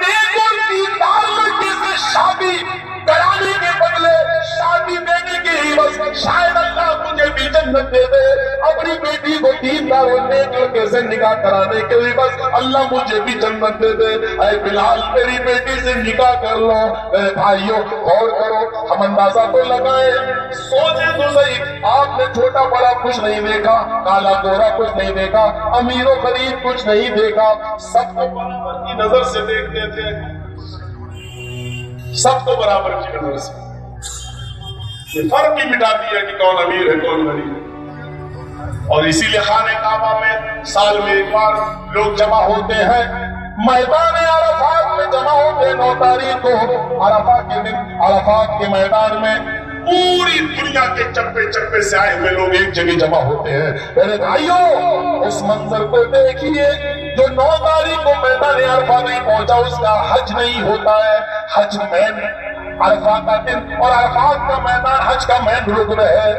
نیک اور دیندار لڑکے سے شادی کرانے کے بدلے شادی دینے کے عوض شاید اللہ مجھے بھی جنت دے دے، اپنی بیٹی کو دیندار اور نیک لڑکے سے نکاح کرانے کے عوض اللہ مجھے بھی جنت دے دے، اے بلال میری بیٹی سے نکاح کر لو۔ میرے بھائیوں غور کرو، ہم اندازہ تو لگائیں، سوچیں تو صحیح، آپ نے چھوٹا بڑا کچھ نہیں دیکھا، کالا گورا کچھ نہیں دیکھا، امیر و غریب کچھ نہیں دیکھا، سب کو برابر کی نظر سے دیکھتے تھے، سب کو برابر کی نظر سے، یہ فرق ہی مٹا دیا کہ کون امیر ہے کون غریب ہے۔ اور اسی لیے خانہ کعبہ میں سال میں ایک بار لوگ جمع ہوتے ہیں، میدان عرفات میں جمع ہوتے ہیں 9 تاریخ کو، عرفات کے دن عرفات کے میدان میں پوری دنیا کے چپے چپے سے آئے ہوئے لوگ ایک جگہ جمع ہوتے ہیں۔ میرے بھائیوں اس منظر کو دیکھیے، جو 9 تاریخ کو میدان عرفہ نہیں پہنچا اس کا حج نہیں ہوتا ہے، حج مین عرفات کا دن اور عرفات کا میدان حج کا مین رکن ہے،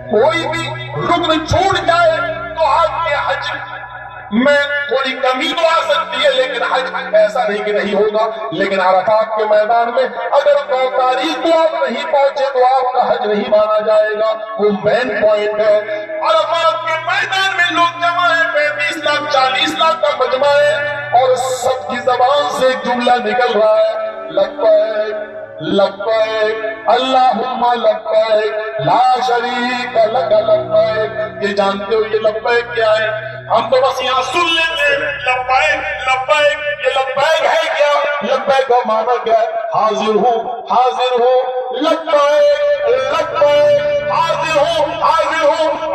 کوئی بھی رکن چھوٹ جائے تو آپ کے حج میں تھوڑی کمی تو آ سکتی ہے، لیکن حج ایسا نہیں کہ نہیں ہوگا۔ لیکن عرفات کے میدان میں اگر 9 تاریخ کو آپ نہیں پہنچے تو آپ کا حج نہیں مانا جائے گا، وہ مین پوائنٹ ہے۔ عرفات کے میدان میں لوگ جمع ہیں، 35 لاکھ 40 لاکھ کا مجمع ہے، اور سب کی زبان سے ایک جملہ نکل رہا ہے، لبیک لبیک اللہم لبیک لا شریک لک لبیک۔ یہ جانتے ہو یہ لبیک کیا ہے؟ ہم تو بس یہاں سن لیتے ہیں لبیک لبیک، یہ لبیک ہے کیا؟ لبیک کا معنی کیا ہے؟ حاضر ہوں حاضر ہوں، لبیک لبیک حاضر ہوں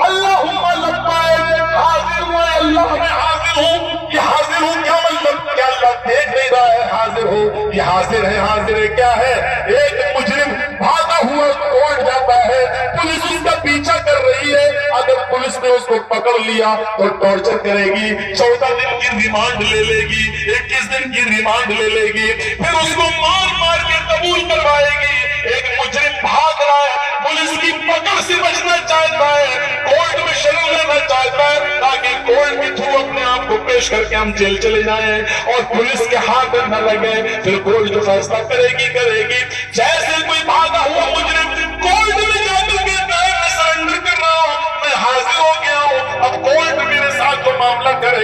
اللہم لبیک، حاضر ہوں اللہ میں حاضر ہوں۔ یہ حاضر ہوں کیا مطلب؟ کیا اللہ دیکھ نہیں رہا ہے حاضر ہوں؟ یہ حاضر ہے کیا ہے؟ ایک مجرم بھاگا ہوا کوڑ جاتا ہے، پولیس اس کا پیچھا کر رہی ہے، اگر پولیس نے اس کو پکڑ لیا تو ٹارچر کرے گی، 14 دن کی ریمانڈ لے لے گی، 21 دن کی ریمانڈ لے لے گی، پھر اس کو مار مار کے قبول کروائے گی۔ ایک مجرم بھاگ رہا ہے، پولیس کی پکڑ سے بچنا چاہتا ہے، کورٹ میں شرم لینا چاہتا ہے تاکہ کورٹ کے تھرو اپنے آپ کو پیش کر کے ہم جیل چلے جائیں اور پولیس کے ہاتھ نہ لگے، پھر کورٹ جو فیصلہ کرے گی۔ جیسے کوئی بھاگا ہوا مجرم کورٹ میں جا کر کہتا ہے میں سرنڈر کر رہا ہوں، میں حاضر ہو گیا ہوں، اب کورٹ میرے ساتھ جو معاملہ کرے۔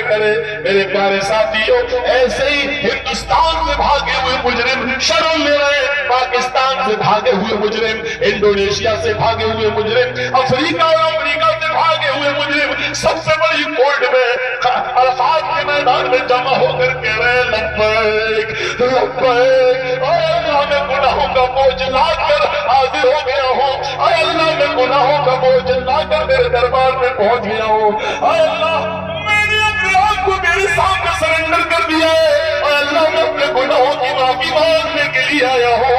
میرے پیارے ساتھیوں، ایسے ہی ہندوستان سے بھاگے ہوئے مجرم شرم لے رہے ہیں، پاکستان سے بھاگے ہوئے مجرم، انڈونیشیا سے بھاگے ہوئے مجرم، افریقہ اور امریکہ سے بھاگے ہوئے مجرم سب سے بڑی کورٹ میں عرفات کے میدان میں جمع ہو کر کہہ رہے ہیں لبیک لبیک، اے اللہ میں گناہوں کا بوجھ لا کر حاضر ہو گیا ہوں، اے اللہ میں گناہوں کا بوجھ لا کر میرے دربار میں پہنچ گیا ہوں، اے اللہ میں نے اپنے آپ کو میرے سامنے سرنڈر کر دیا ہے، اے اللہ میں اپنے گناہوں کی معافی مانگنے کے لیے آیا ہوں،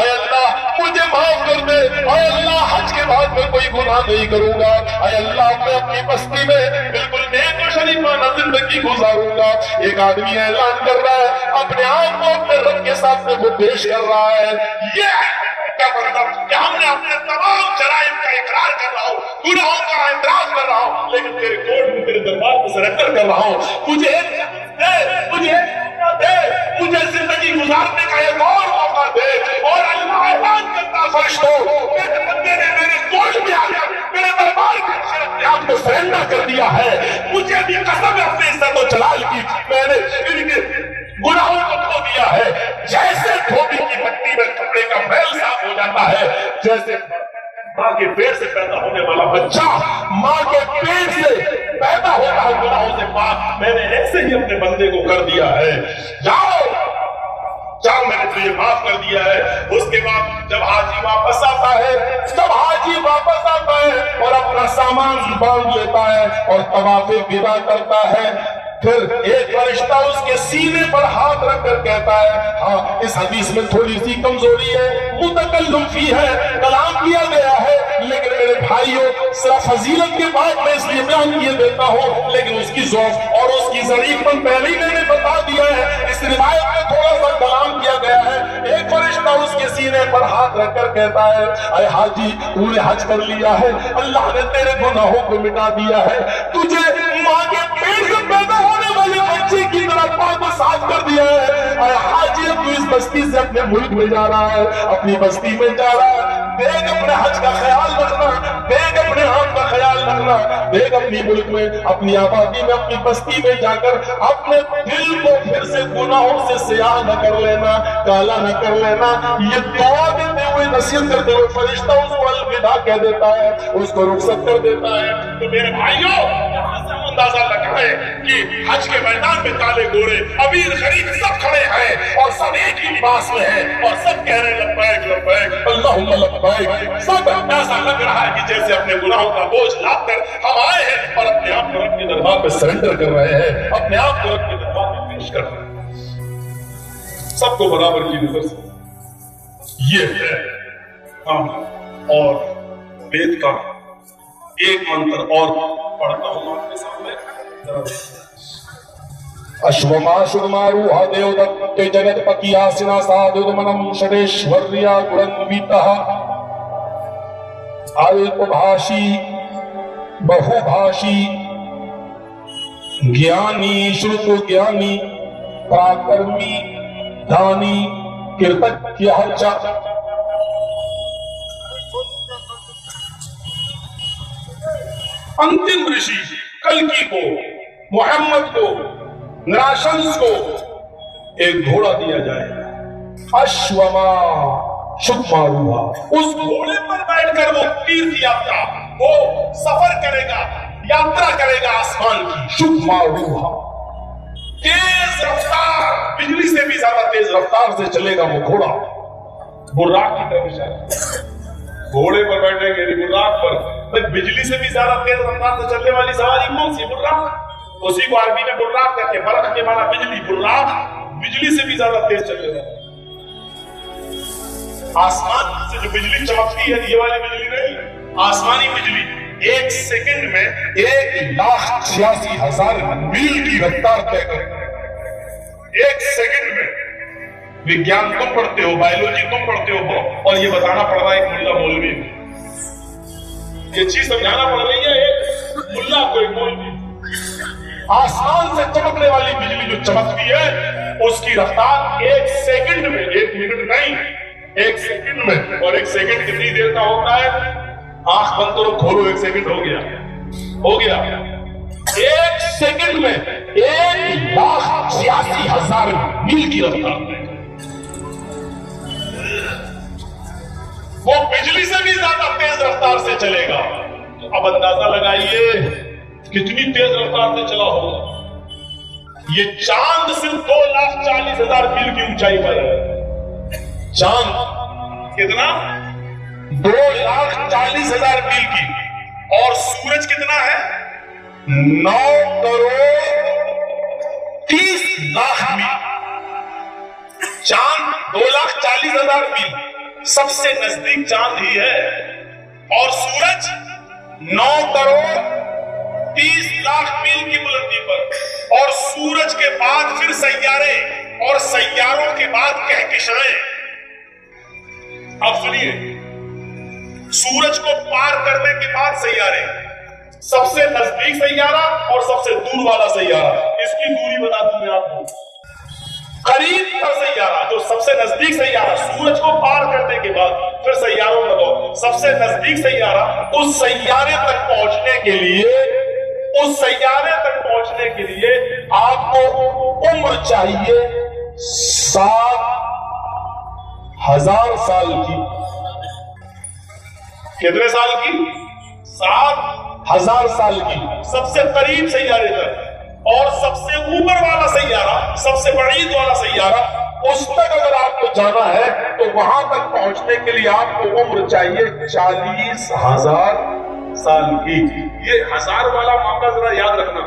اے اللہ مجھے معاف کر دے، اے اللہ حج کے بعد میں کوئی گناہ نہیں کروں گا، اے اللہ میں اپنی بستی میں بالکل نیک و شریفانہ زندگی گزاروں گا۔ ایک آدمی اعلان کر رہا ہے، اپنے آپ کو اپنے رب کے سامنے وہ پیش کر رہا ہے، یہ کیا مطلب کہ ہم نے اپنے تمام جرائم کا اقرار کر رہا ہوں، گناہوں کا اعتراف کر رہا ہوں، لیکن تیرے کورٹ میں تیرے دربار میں سرنڈر کر رہا ہوں، مجھے مجھے زندگی گزارنے کا ایک اور موقع دے۔ اور اللہ اعلان کرتا فرشتوں، میرے بندے نے میرے کورٹ میں آ کر میرے دربار میں اپنے آپ کو سرنڈر کر دیا ہے، مجھے بھی قسم ہے اپنے عزت و جلال کی، میں نے ان کے گناہوں کو دھو دیا ہے، جیسے دھوبی کی مٹی میں کپڑے کا میل صاف ہو جاتا ہے، جیسے ماں کے پیٹ سے پیدا ہونے والا بچہ ماں کے پیٹ سے پیدا ہوتا ہے گناہوں سے پاک، میں نے ایسے ہی اپنے بندے کو کر دیا ہے، جاؤ میں نے تجھے معاف کر دیا ہے۔ اس کے بعد جب حاجی واپس آتا ہے اور اپنا سامان باندھ لیتا ہے اور طواف ودا کرتا ہے، پھر ایک فرشتہ اس کے سینے پر ہاتھ رکھ کر کہتا ہے، ہاں اس حدیث میں تھوڑی سی کمزوری ہے، متکلم فی ہے، کلام کیا گیا ہے، لیکن میرے بھائیوں صرف فضیلت کے بعد میں اس لیے بیان کیے دیتا ہوں، لیکن اس کی ذوق اور اس کی ظریف پن پہلے ہی میں نے بتا دیا ہے، اس روایت میں تھوڑا سا کلام کیا گیا ہے۔ ایک فرشتہ اس کے سینے پر ہاتھ رکھ کر کہتا ہے، اے حاجی تو نے حج کر لیا ہے، اللہ نے تیرے گناہوں کو مٹا دیا ہے، تجھے ماں کے پیٹ سے پیدا ہونے کو صاف کر دیا ہے. اے حاجی تو اس بستی سے اپنے ملک میں جا رہا ہے, اپنی بستی میں جا رہا ہے, دیکھ اپنے حج کا خیال رکھنا, دیکھ اپنے ہم کا خیال رکھنا, دیکھ اپنی ملک میں, اپنی آبادی میں, اپنی بستی میں جا کر اپنے دل کو پھر سے گناہوں سے سیاہ نہ کر لینا, کالا نہ کر لینا. یہ دعا دیتے ہوئے, نصیحت کرتے ہوئے فرشتہ اس کو الوداع کہہ دیتا ہے, اس کو رخصت کر دیتا ہے. تو میرے بھائیوں, یہاں سے اندازہ لگائے کہ حج کے میدان میں کالے گورے امیر غریب سب کھڑے ہیں اور سب ایک ہی لباس میں ہیں اور سب کہہ رہے لبیک لبیک اللہم لبیک. سب ایسا لگ رہا ہے کہ جیسے اپنے گناہوں کا بوجھ لاد کر ہم آئے ہیں اور اپنے آپ کو رب کے دربار میں سرنڈر کر رہے ہیں, اپنے آپ کو رب کے دربار میں پیش کر رہے ہیں, سب کو برابر کی نظر سے. یہ ہے ہم اور وید کا ایک منتر اور پڑھتا ہوں آپ کے سامنے. اشوما شرماروہ دیودتے جگت پکیا سنا سادودمنم شریشوریا گرنویتہ الپبھاشی بہوبھاشی گیانی شروع گیانی پراکرمی دانی کیرتکیہ چا. انتم رشی کلکی کو, محمد کو, نراشنس کو ایک گھوڑا دیا جائے گا. اشوما شرماروہ, اس گھوڑے پر بیٹھ کر وہ تیرتھ یاترا, وہ سفر کرے گا, یاترا کرے گا آسمان کی. شرماروہ, تیز رفتار, بجلی سے بھی زیادہ تیز رفتار سے چلے گا وہ گھوڑا. براق کی طرف اشارہ, گھوڑے پر بیٹھیں گے براق پر. بجلی سے بھی زیادہ تیز رفتار سے چلنے والی سواری کون سی؟ براق. اسی کو عربی میں براق کہتے ہیں, برق کے معنی بجلی. براق بجلی سے بھی زیادہ تیز چلے گا. آسمان سے جو بجلی چمکتی ہے یہ والی بجلی نہیں, آسمانی بجلی ایک سیکنڈ میں 1,86,000 میل کی رفتار طے کرتی ہے. ایک سیکنڈ میں. وگیان تم پڑھتے ہو, بایولوجی تم پڑھتے ہو, اور یہ بتانا پڑ رہا ہے ایک ملا مولوی کو, یہ چیز سمجھانا پڑ رہی ہے ایک ملا کو, ایک مولوی. آسمان سے چمکنے والی بجلی جو چمکتی ہے اس کی رفتار ایک سیکنڈ میں, ایک منٹ نہیں, ایک سیکنڈ میں. اور ایک سیکنڈ کتنی دیر کا ہوتا ہے؟ آنکھ بند کرو کھولو, ایک سیکنڈ ہو گیا, ہو گیا. ایک سیکنڈ میں 1,86,000 میل کی رفتار. وہ بجلی سے بھی زیادہ تیز رفتار سے چلے گا. اب اندازہ لگائیے کتنی تیز رفتار سے چلا ہوگا. یہ چاند صرف 2,40,000 میل کی اونچائی پر ہے. چاند کتنا؟ 2,40,000 میل کی. اور سورج کتنا ہے؟ 9,30,00,000 میل. چاند 2,40,000 میل, سب سے نزدیک چاند ہی ہے. اور سورج 9,30,00,000 میل کی بلندی پر. اور سورج کے بعد پھر سیارے, اور سیاروں کے بعد کہکشائیں. اب سنیے, سورج کو پار کرنے کے بعد سیارے, سب سے نزدیک سیارہ اور سب سے دور والا سیارہ. اس کی دوری بتا دوں میں آپ کو. قریب کا سیارہ جو سب سے نزدیک سیارہ, سورج کو پار کرنے کے بعد پھر سیاروں کا دور, سب سے نزدیک سیارہ, اس سیارے تک پہنچنے کے لیے, اس سیارے تک پہنچنے کے لیے آپ کو عمر چاہیے 7,000 سال کی. کتنے سال کی؟ 7,000 سال کی. سب سے قریب سیارے تک. اور سب سے اوپر والا سیارہ, سب سے بعید والا سیارہ, اس تک اگر آپ کو جانا ہے تو وہاں تک پہنچنے کے لیے آپ کو عمر چاہیے 40,000 سال کی. یہ 1000 والا معاملہ ذرا یاد رکھنا.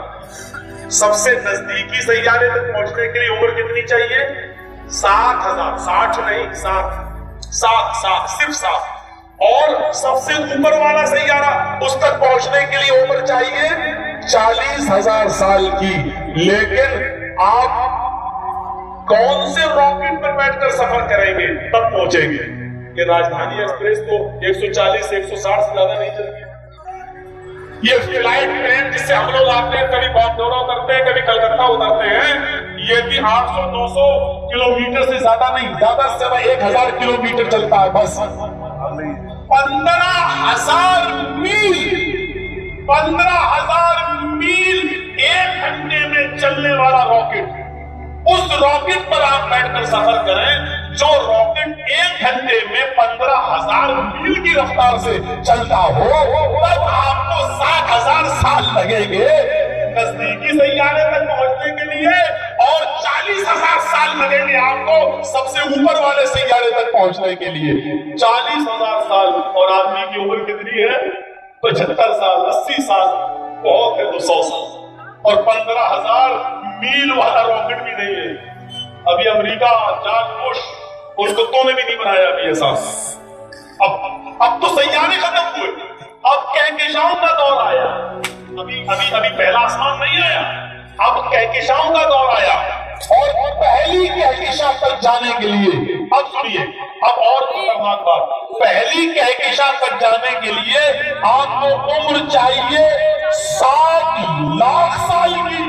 سب سے نزدیکی سیارے تک پہنچنے کے لیے عمر کتنی چاہیے؟ 7,000. 60 نہیں, 7 صرف 7. اور سب سے اوپر والا سیارہ, اس تک پہنچنے کے لیے عمر چاہیے 40,000 سال کی. لیکن آپ کون سے راکٹ پر بیٹھ کر سفر کریں گے تب پہنچیں گے؟ کہ راجدھانی ایکسپریس تو 140 سے 160 سے زیادہ نہیں چلتی. یہ فلائٹ پلین جس سے ہم لوگ آتے ہیں, کبھی بامبیورا اترتے ہیں, کبھی کلکتہ اترتے ہیں, یہ بھی 800-900 کلومیٹر سے زیادہ نہیں، زیادہ سے زیادہ 1000 کلومیٹر چلتا ہے بس۔ 15,000 میل 15,000 میل 1 گھنٹے میں چلنے والا راکٹ، اس راکٹ پر آپ بیٹھ کر سفر کریں جو راکٹ 1 گھنٹے میں 15,000 میل کی رفتار سے چلتا ہو، تب آپ کو 7,000 سال لگیں گے نزدیکی سیارے تک پہنچنے کے لیے، اور 40,000 سال لگیں گے آپ کو سب سے اوپر والے سیارے تک پہنچنے کے لیے۔ 40,000 سال، اور آدمی کی عمر کتنی ہے؟ 75 سال، 80 سال، بہت ہے تو 100 سال، اور 15,000 میل والا راکٹ بھی نہیں ہے۔ ابھی امریکہ، جارج بش، ان کتوں نے بھی نہیں بنایا ابھی احساس۔ اب تو سیارے ختم ہوئے، اب کہکشاؤں کا دور آیا۔ ابھی پہلا آسمان نہیں آیا، اب کہکشاؤں کا دور آیا، اور پہلی کہکشاں تک جانے کے لیے، اب سنیے اب اور خطرناک بات، پہلی کہکشاں تک جانے کے لیے آپ کو عمر چاہیے 7 لاکھ سال کی،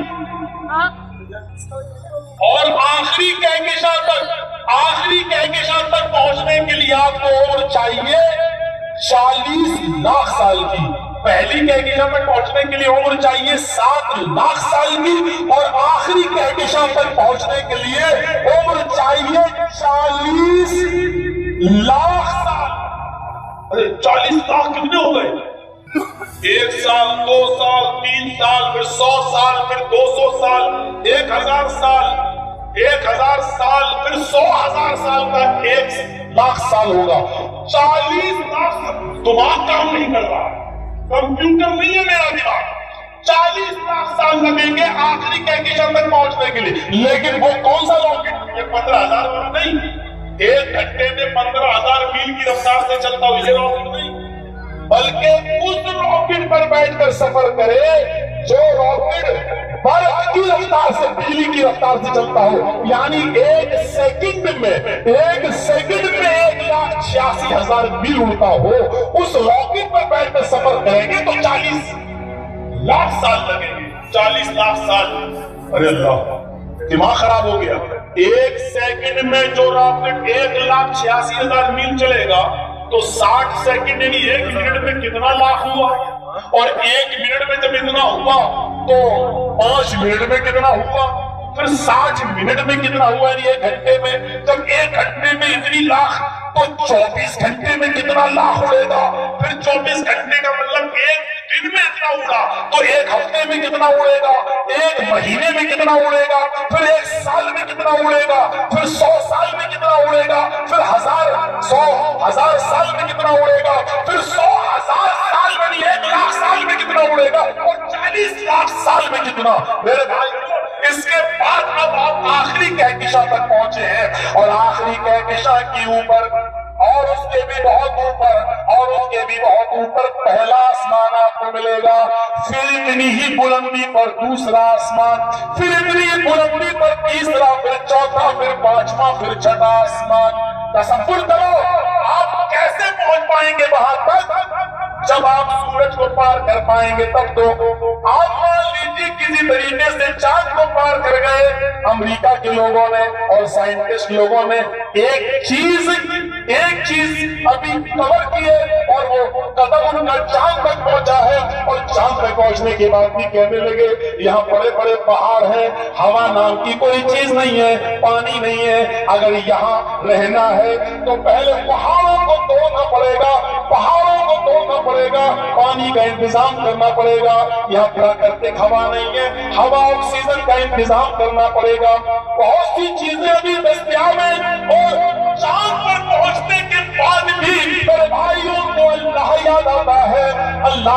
اور آخری کہکشاں تک پہنچنے کے لیے آپ کو عمر چاہیے 40 لاکھ سال کی۔ پہلی کہکشاں تک پہنچنے کے لیے عمر چاہیے 7 لاکھ سال کی، اور آخری کہکشاں تک پہنچنے کے لیے عمر چاہیے 40 لاکھ سال۔ 40 لاکھ کتنے ہو گئے؟ 1 سال، 2 سال، 3 سال، پھر 100 سال، پھر 200 سال، 1000 سال، 1000 سال، پھر 100,000 سال تک 1 لاکھ سال ہوگا۔ 40 لاکھ، دماغ کام نہیں کر رہا، کمپیوٹر نہیں ہے میرا دماغ۔ 40 لاکھ سال لگیں گے آخری کہکشاں تک پہنچنے کے لیے، لیکن وہ کون سا راکٹ؟ یہ 15,000 والا نہیں، 1 گھنٹے میں 15,000 میل کی رفتار سے چلتا ہو یہ راکٹ نہیں، بلکہ اس راکٹ پر بیٹھ کر سفر کرے جو راکٹ برق کی رفتار سے، بجلی کی رفتار سے چلتا ہو، یعنی 1 سیکنڈ میں 1,86,000 میل اڑتا ہو، اس راکٹ پر بیٹھ کر سفر کریں گے تو 40 لاکھ سال لگیں گے۔ 40 لاکھ سال، ارے اللہ دماغ خراب ہو گیا۔ 1 سیکنڈ میں جو راکٹ 1,86,000 میل چلے گا تو 60 سیکنڈ یعنی 1 منٹ میں کتنا لاکھ ہوا، اور 1 منٹ میں جب اتنا ہوا تو 5 منٹ میں کتنا ہوا، پھر 60 منٹ میں کتنا ہوا، یعنی 1 گھنٹے میں جب 1 گھنٹے میں اتنی لاکھ تو 24 گھنٹے میں کتنا لاکھ اڑے گا، پھر 24 گھنٹے کا مطلب 1 دن میں اتنا اڑا تو 1 ہفتے میں کتنا اڑے گا، 1 مہینے میں کتنا اڑے گا، پھر 1 سال میں کتنا اڑے گا، پھر 100 سال میں کتنا اڑے گا، پھر 1,000 سال میں کتنا اڑے گا، پھر 100,000 سال میں 1 لاکھ سال میں کتنا اڑے گا، اور 40 لاکھ سال میں کتنا۔ میرے بھائی اس کے بعد اب آپ آخری کہکشاں تک پہنچے ہیں، اور آخری کہکشاں کی اوپر، اور اس کے بھی بہت اوپر، اور اس کے بھی بہت اوپر پہلا آسمان آپ کو ملے گا، پھر اتنی ہی بلندی پر دوسرا آسمان، پھر اتنی ہی بلندی پر تیسرا، پھر چوتھا، پھر پانچواں، پھر چھٹا آسمان۔ تصور کرو آپ کیسے پہنچ پائیں گے وہاں تک؟ جب آپ سورج کو پار کر پائیں گے تب تو۔ آپ مان لیجیے کسی طریقے سے چاند کو پار کر گئے، امریکہ کے لوگوں نے اور سائنٹسٹ لوگوں نے ایک چیز ابھی کور کی ہے، اور وہ قدم ان کا چاند تک پہنچا ہے، اور چاند تک پہنچنے کے بعد بھی کہنے لگے یہاں بڑے بڑے پہاڑ ہیں، ہوا نام کی کوئی چیز نہیں ہے، پانی نہیں ہے، اگر یہاں رہنا ہے تو پہلے پہاڑوں کو توڑنا پڑے گا، پانی کا انتظام کرنا پڑے گا، یہاں پراکرتک ہوا نہیں ہے، ہوا آکسیجن کا انتظام کرنا پڑے گا، بہت سی چیزیں ابھی دستیاب ہیں، اور چاند پر پہنچنے کے بعد بھی میرے بھائیوں کو اللہ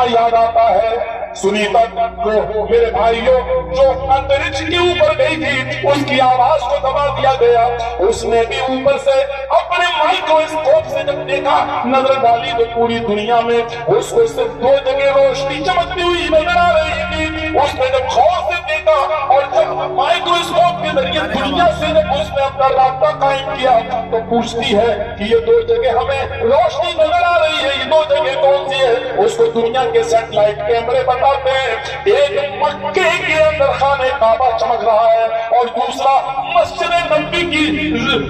یاد آتا ہے۔ سنیتا کو میرے بھائیوں جو انترکش کے اوپر گئی تھی اس کی آواز کو دبا دیا گیا، اس نے بھی اوپر سے اپنے مائکروسکوپ سے جب دیکھا، نظر ڈالی تو پوری دنیا میں اس کو صرف 2 جگہ روشنی چمکتی ہوئی نظر آ رہی تھی۔ اس نے جب غور سے دیکھا اور جب مائکروسکوپ کے ذریعے دنیا سے جب اس نے اپنا رابطہ قائم کیا تو پوچھتی ہے کہ یہ 2 جگہ ہمیں روشنی نظر آ رہی ہے، یہ 2 جگہ کون سی ہے؟ اس کو دنیا کے سیٹلائٹ کیمرے بتا فرماتے ہیں ایک مکے کے اندر خانہ کعبہ چمک رہا ہے اور دوسرا مسجد نبوی کی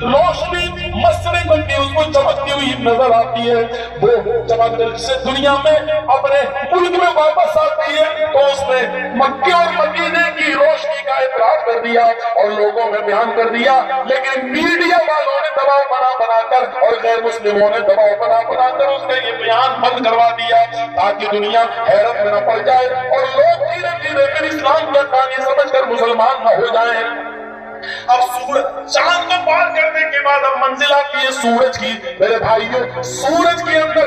روشنی مسجد نبوی اس کو چمکتی ہوئی نظر آتی ہے. وہ جب سے دنیا میں اپنے ملک میں واپس آتی ہے تو اس نے مکے اور مدینے کی روشنی کا اعتراف کر دیا اور لوگوں میں بیان کر دیا. لیکن میڈیا والوں نے دباؤ بنا کر اور غیر مسلموں نے دباؤ بنا کر اس کا یہ بیان بند کروا دیا تاکہ دنیا حیرت میں نہ پڑ جائے اور لوگ دھیرے دھیرے پھر اسلام کا کہانی سمجھ کر مسلمان نہ ہو جائیں. اب سورج چاند کو پار کرنے کے بعد اب منزل آتی ہے سورج کی. میرے بھائیوں سورج کے اندر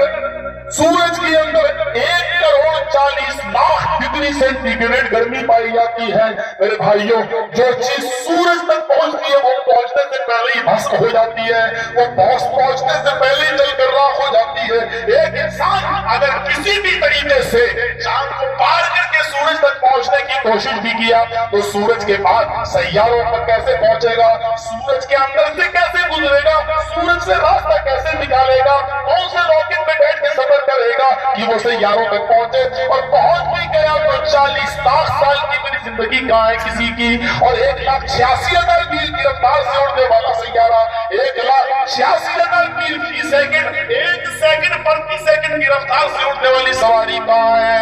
1,40,00,000 ڈگری سینٹی گریڈ گرمی پائی جاتی ہے. میرے بھائیوں جو چیز سورج تک پہنچتی ہے وہ پہنچنے سے پہلے ہی بھسم ہو جاتی ہے, وہ پہنچنے سے پہلے ہی جل کر راکھ ہو جاتی ہے. ایک انسان اگر کسی بھی طریقے سے چاند کو پار کر کے سورج تک پہنچنے کی کوشش بھی کیا تو سورج کے بعد سیاروں پر کیسے پہنچے گا, سورج کے اندر سے کیسے گزرے گا, سورج سے راستہ کیسے نکالے گا, کون سے راکٹ میں بیٹھ کے سفر کرے گا کہ وہ سیاروں تک پہنچے. اور پہنچ بھی گیا تو 40 لاکھ سال کی میری زندگی کہاں ہے کسی کی, اور 1,86,000 میل کی رفتار سے اڑنے والا سیارہ 1,86,000 میل فی سیکنڈ, 1 سیکنڈ پر سیکنڈ کی رفتار سے اڑنے والی سواری کہاں ہے.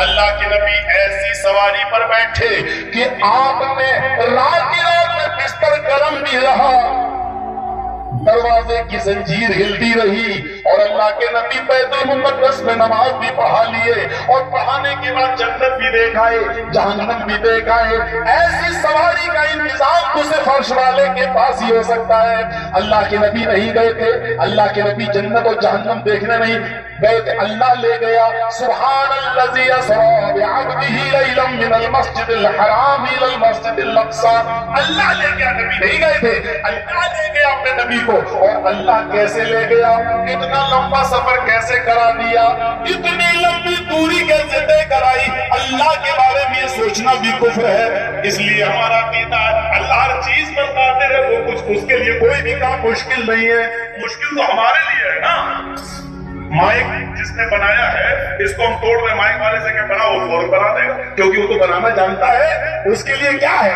اللہ کے نبی ایسی سواری پر بیٹھے کہ آپ نے رات میں بستر گرم بھی رہا, دروازے کی زنجیر ہلتی رہی اور اللہ کے نبی بیت المقدس میں نماز بھی پڑھا لیے اور پڑھانے کے بعد جنت بھی دیکھ آئے, جہنم بھی دیکھ آئے. ایسی سواری کا انتظام تو صرف عرش والے کے پاس ہی ہو سکتا ہے. اللہ کے نبی نہیں گئے تھے, اللہ کے نبی جنت اور جہنم دیکھنے نہیں گئے تھے, اللہ لے گیا. سبحان الذی اسری بعبدہ لیلا من المسجد الحرام الی المسجد الاقصی. اللہ لے گیا, نبی نہیں گئے تھے, اللہ لے گیا اپنے نبی کو. اور اللہ کیسے لے گیا, اتنا لمبا سفر کیسے کرا دیا, اتنی لمبی دوری کیسے طے کرائی. اللہ کے بارے میں یہ سوچنا بھی کفر ہے. اس لیے ہمارا عقیدہ اللہ ہر چیز پر قادر ہے, وہ کچھ اس کے لیے کوئی بھی کام مشکل نہیں ہے. مشکل تو ہمارے لیے ہے نا. مائک جس نے بنایا ہے اس کو ہم توڑ رہے, مائک والے سے کہ بناؤ, وہ فوراً بنا دے گا کیونکہ وہ تو بنانا جانتا ہے. اس کے لیے کیا ہے,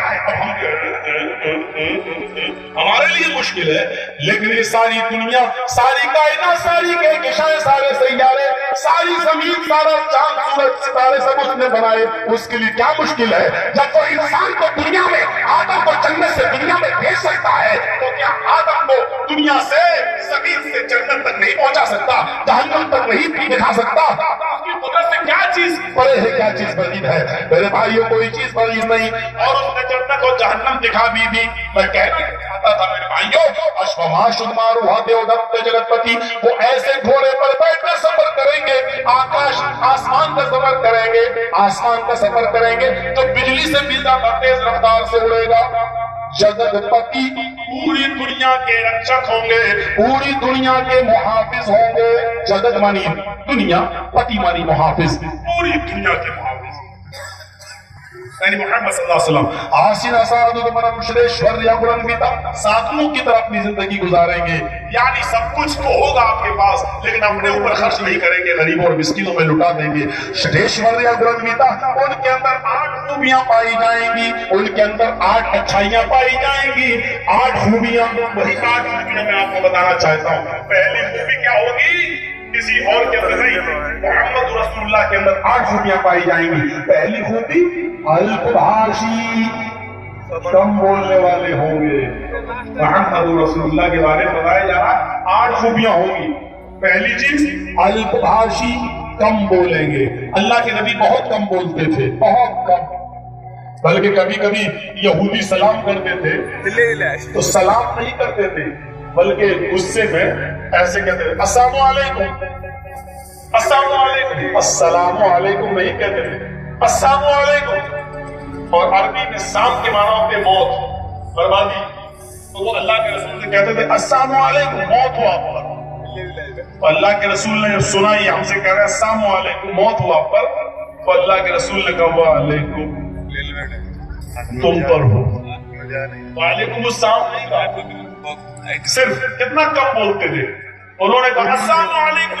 ہمارے لیے مشکل ہے. لیکن یہ ساری دنیا, ساری کائنات, ساری کہکشائیں, سارے سیارے, ساری زمین, سارا چاند سورج ستارے سب اس نے بنائے. اس کے لیے کیا مشکل ہے. جب کوئی انسان کو دنیا میں آدم کو جنت سے دنیا میں بھیج سکتا ہے تو کیا آدم کو دنیا سے زمین سے جنت تک نہیں پہنچا سکتا, جہنم تک نہیں دکھا سکتا. اس کی قدرت سے کیا چیز پرے ہے, کیا چیز بعید ہے. میرے بھائیوں کوئی چیز بعید نہیں. اور اس نے جنت اور جہنم دکھا بھی. میں کہنا چاہتا تھا میرے بھائیوں, جگتپتی وہ ایسے گھوڑے پر بیٹھ کر سفر کریں گے, آسمان کا سفر کریں گے, آسمان کا سفر کریں گے تو بجلی سے بھی زیادہ تیز رفتار سے اڑے گا. جگتپتی پوری دنیا کے رکشک ہوں گے, پوری دنیا کے محافظ ہوں گے. جگت مانی دنیا, پتی مانی محافظ, پوری دنیا کے محافظ. یعنی محمد صلی اللہ علیہ وسلم آسین اسارد من مشریشور یا قرنگیتا ساتھوں کی طرف اپنی زندگی گزاریں گے. یعنی سب کچھ تو ہوگا آپ کے پاس لیکن اپنے اوپر خرچ نہیں کریں گے, غریبوں اور مسکینوں میں لٹا دیں گے. شریشور یا قرنگیتا ان کے اندر 8 خوبیاں پائی جائیں گی, ان کے اندر 8 اچھائیاں پائی جائیں گی. 8 خوبیاں, وہی 8 خوبیاں میں آپ کو بتانا چاہتا ہوں. پہلی خوبی کیا ہوگی, کسی اور کے اندر نہیں, محمد رسول اللہ کے اندر 8 خوبیاں پائی جائیں گی. پہلی خوبی الفبھاشی, کم بولنے والے ہوں گے. محمد رسول اللہ کے بارے میں بتایا جا رہا 8 خوبیاں ہوں گی. پہلی چیز الفبھاشی, کم بولیں گے. اللہ کے نبی بہت کم بولتے تھے, بہت کم. بلکہ کبھی کبھی یہودی سلام کرتے تھے تو سلام نہیں کرتے تھے بلکہ غصے میں ایسے کہتے تھے السلام علیکم, السلام علیکم, السلام علیکم نہیں کہتے تھے, السلام علیکم. اور عربی میں سام کے معنی ہوتے موت, بربادی. تو وہ اللہ کے رسول سے کہتے تھے السلام علیکم, موت ہو آپ پر. تو اللہ کے رسول نے سنا یہ ہم سے کہہ رہے السلام علیکم, موت ہو آپ پر. تو اللہ کے رسول نے کہا وعلیکم, تم پر ہو. وعلیکم السلام نہیں کہا, صرف کتنا کم بولتے تھے. انہوں نے کہا السلام علیکم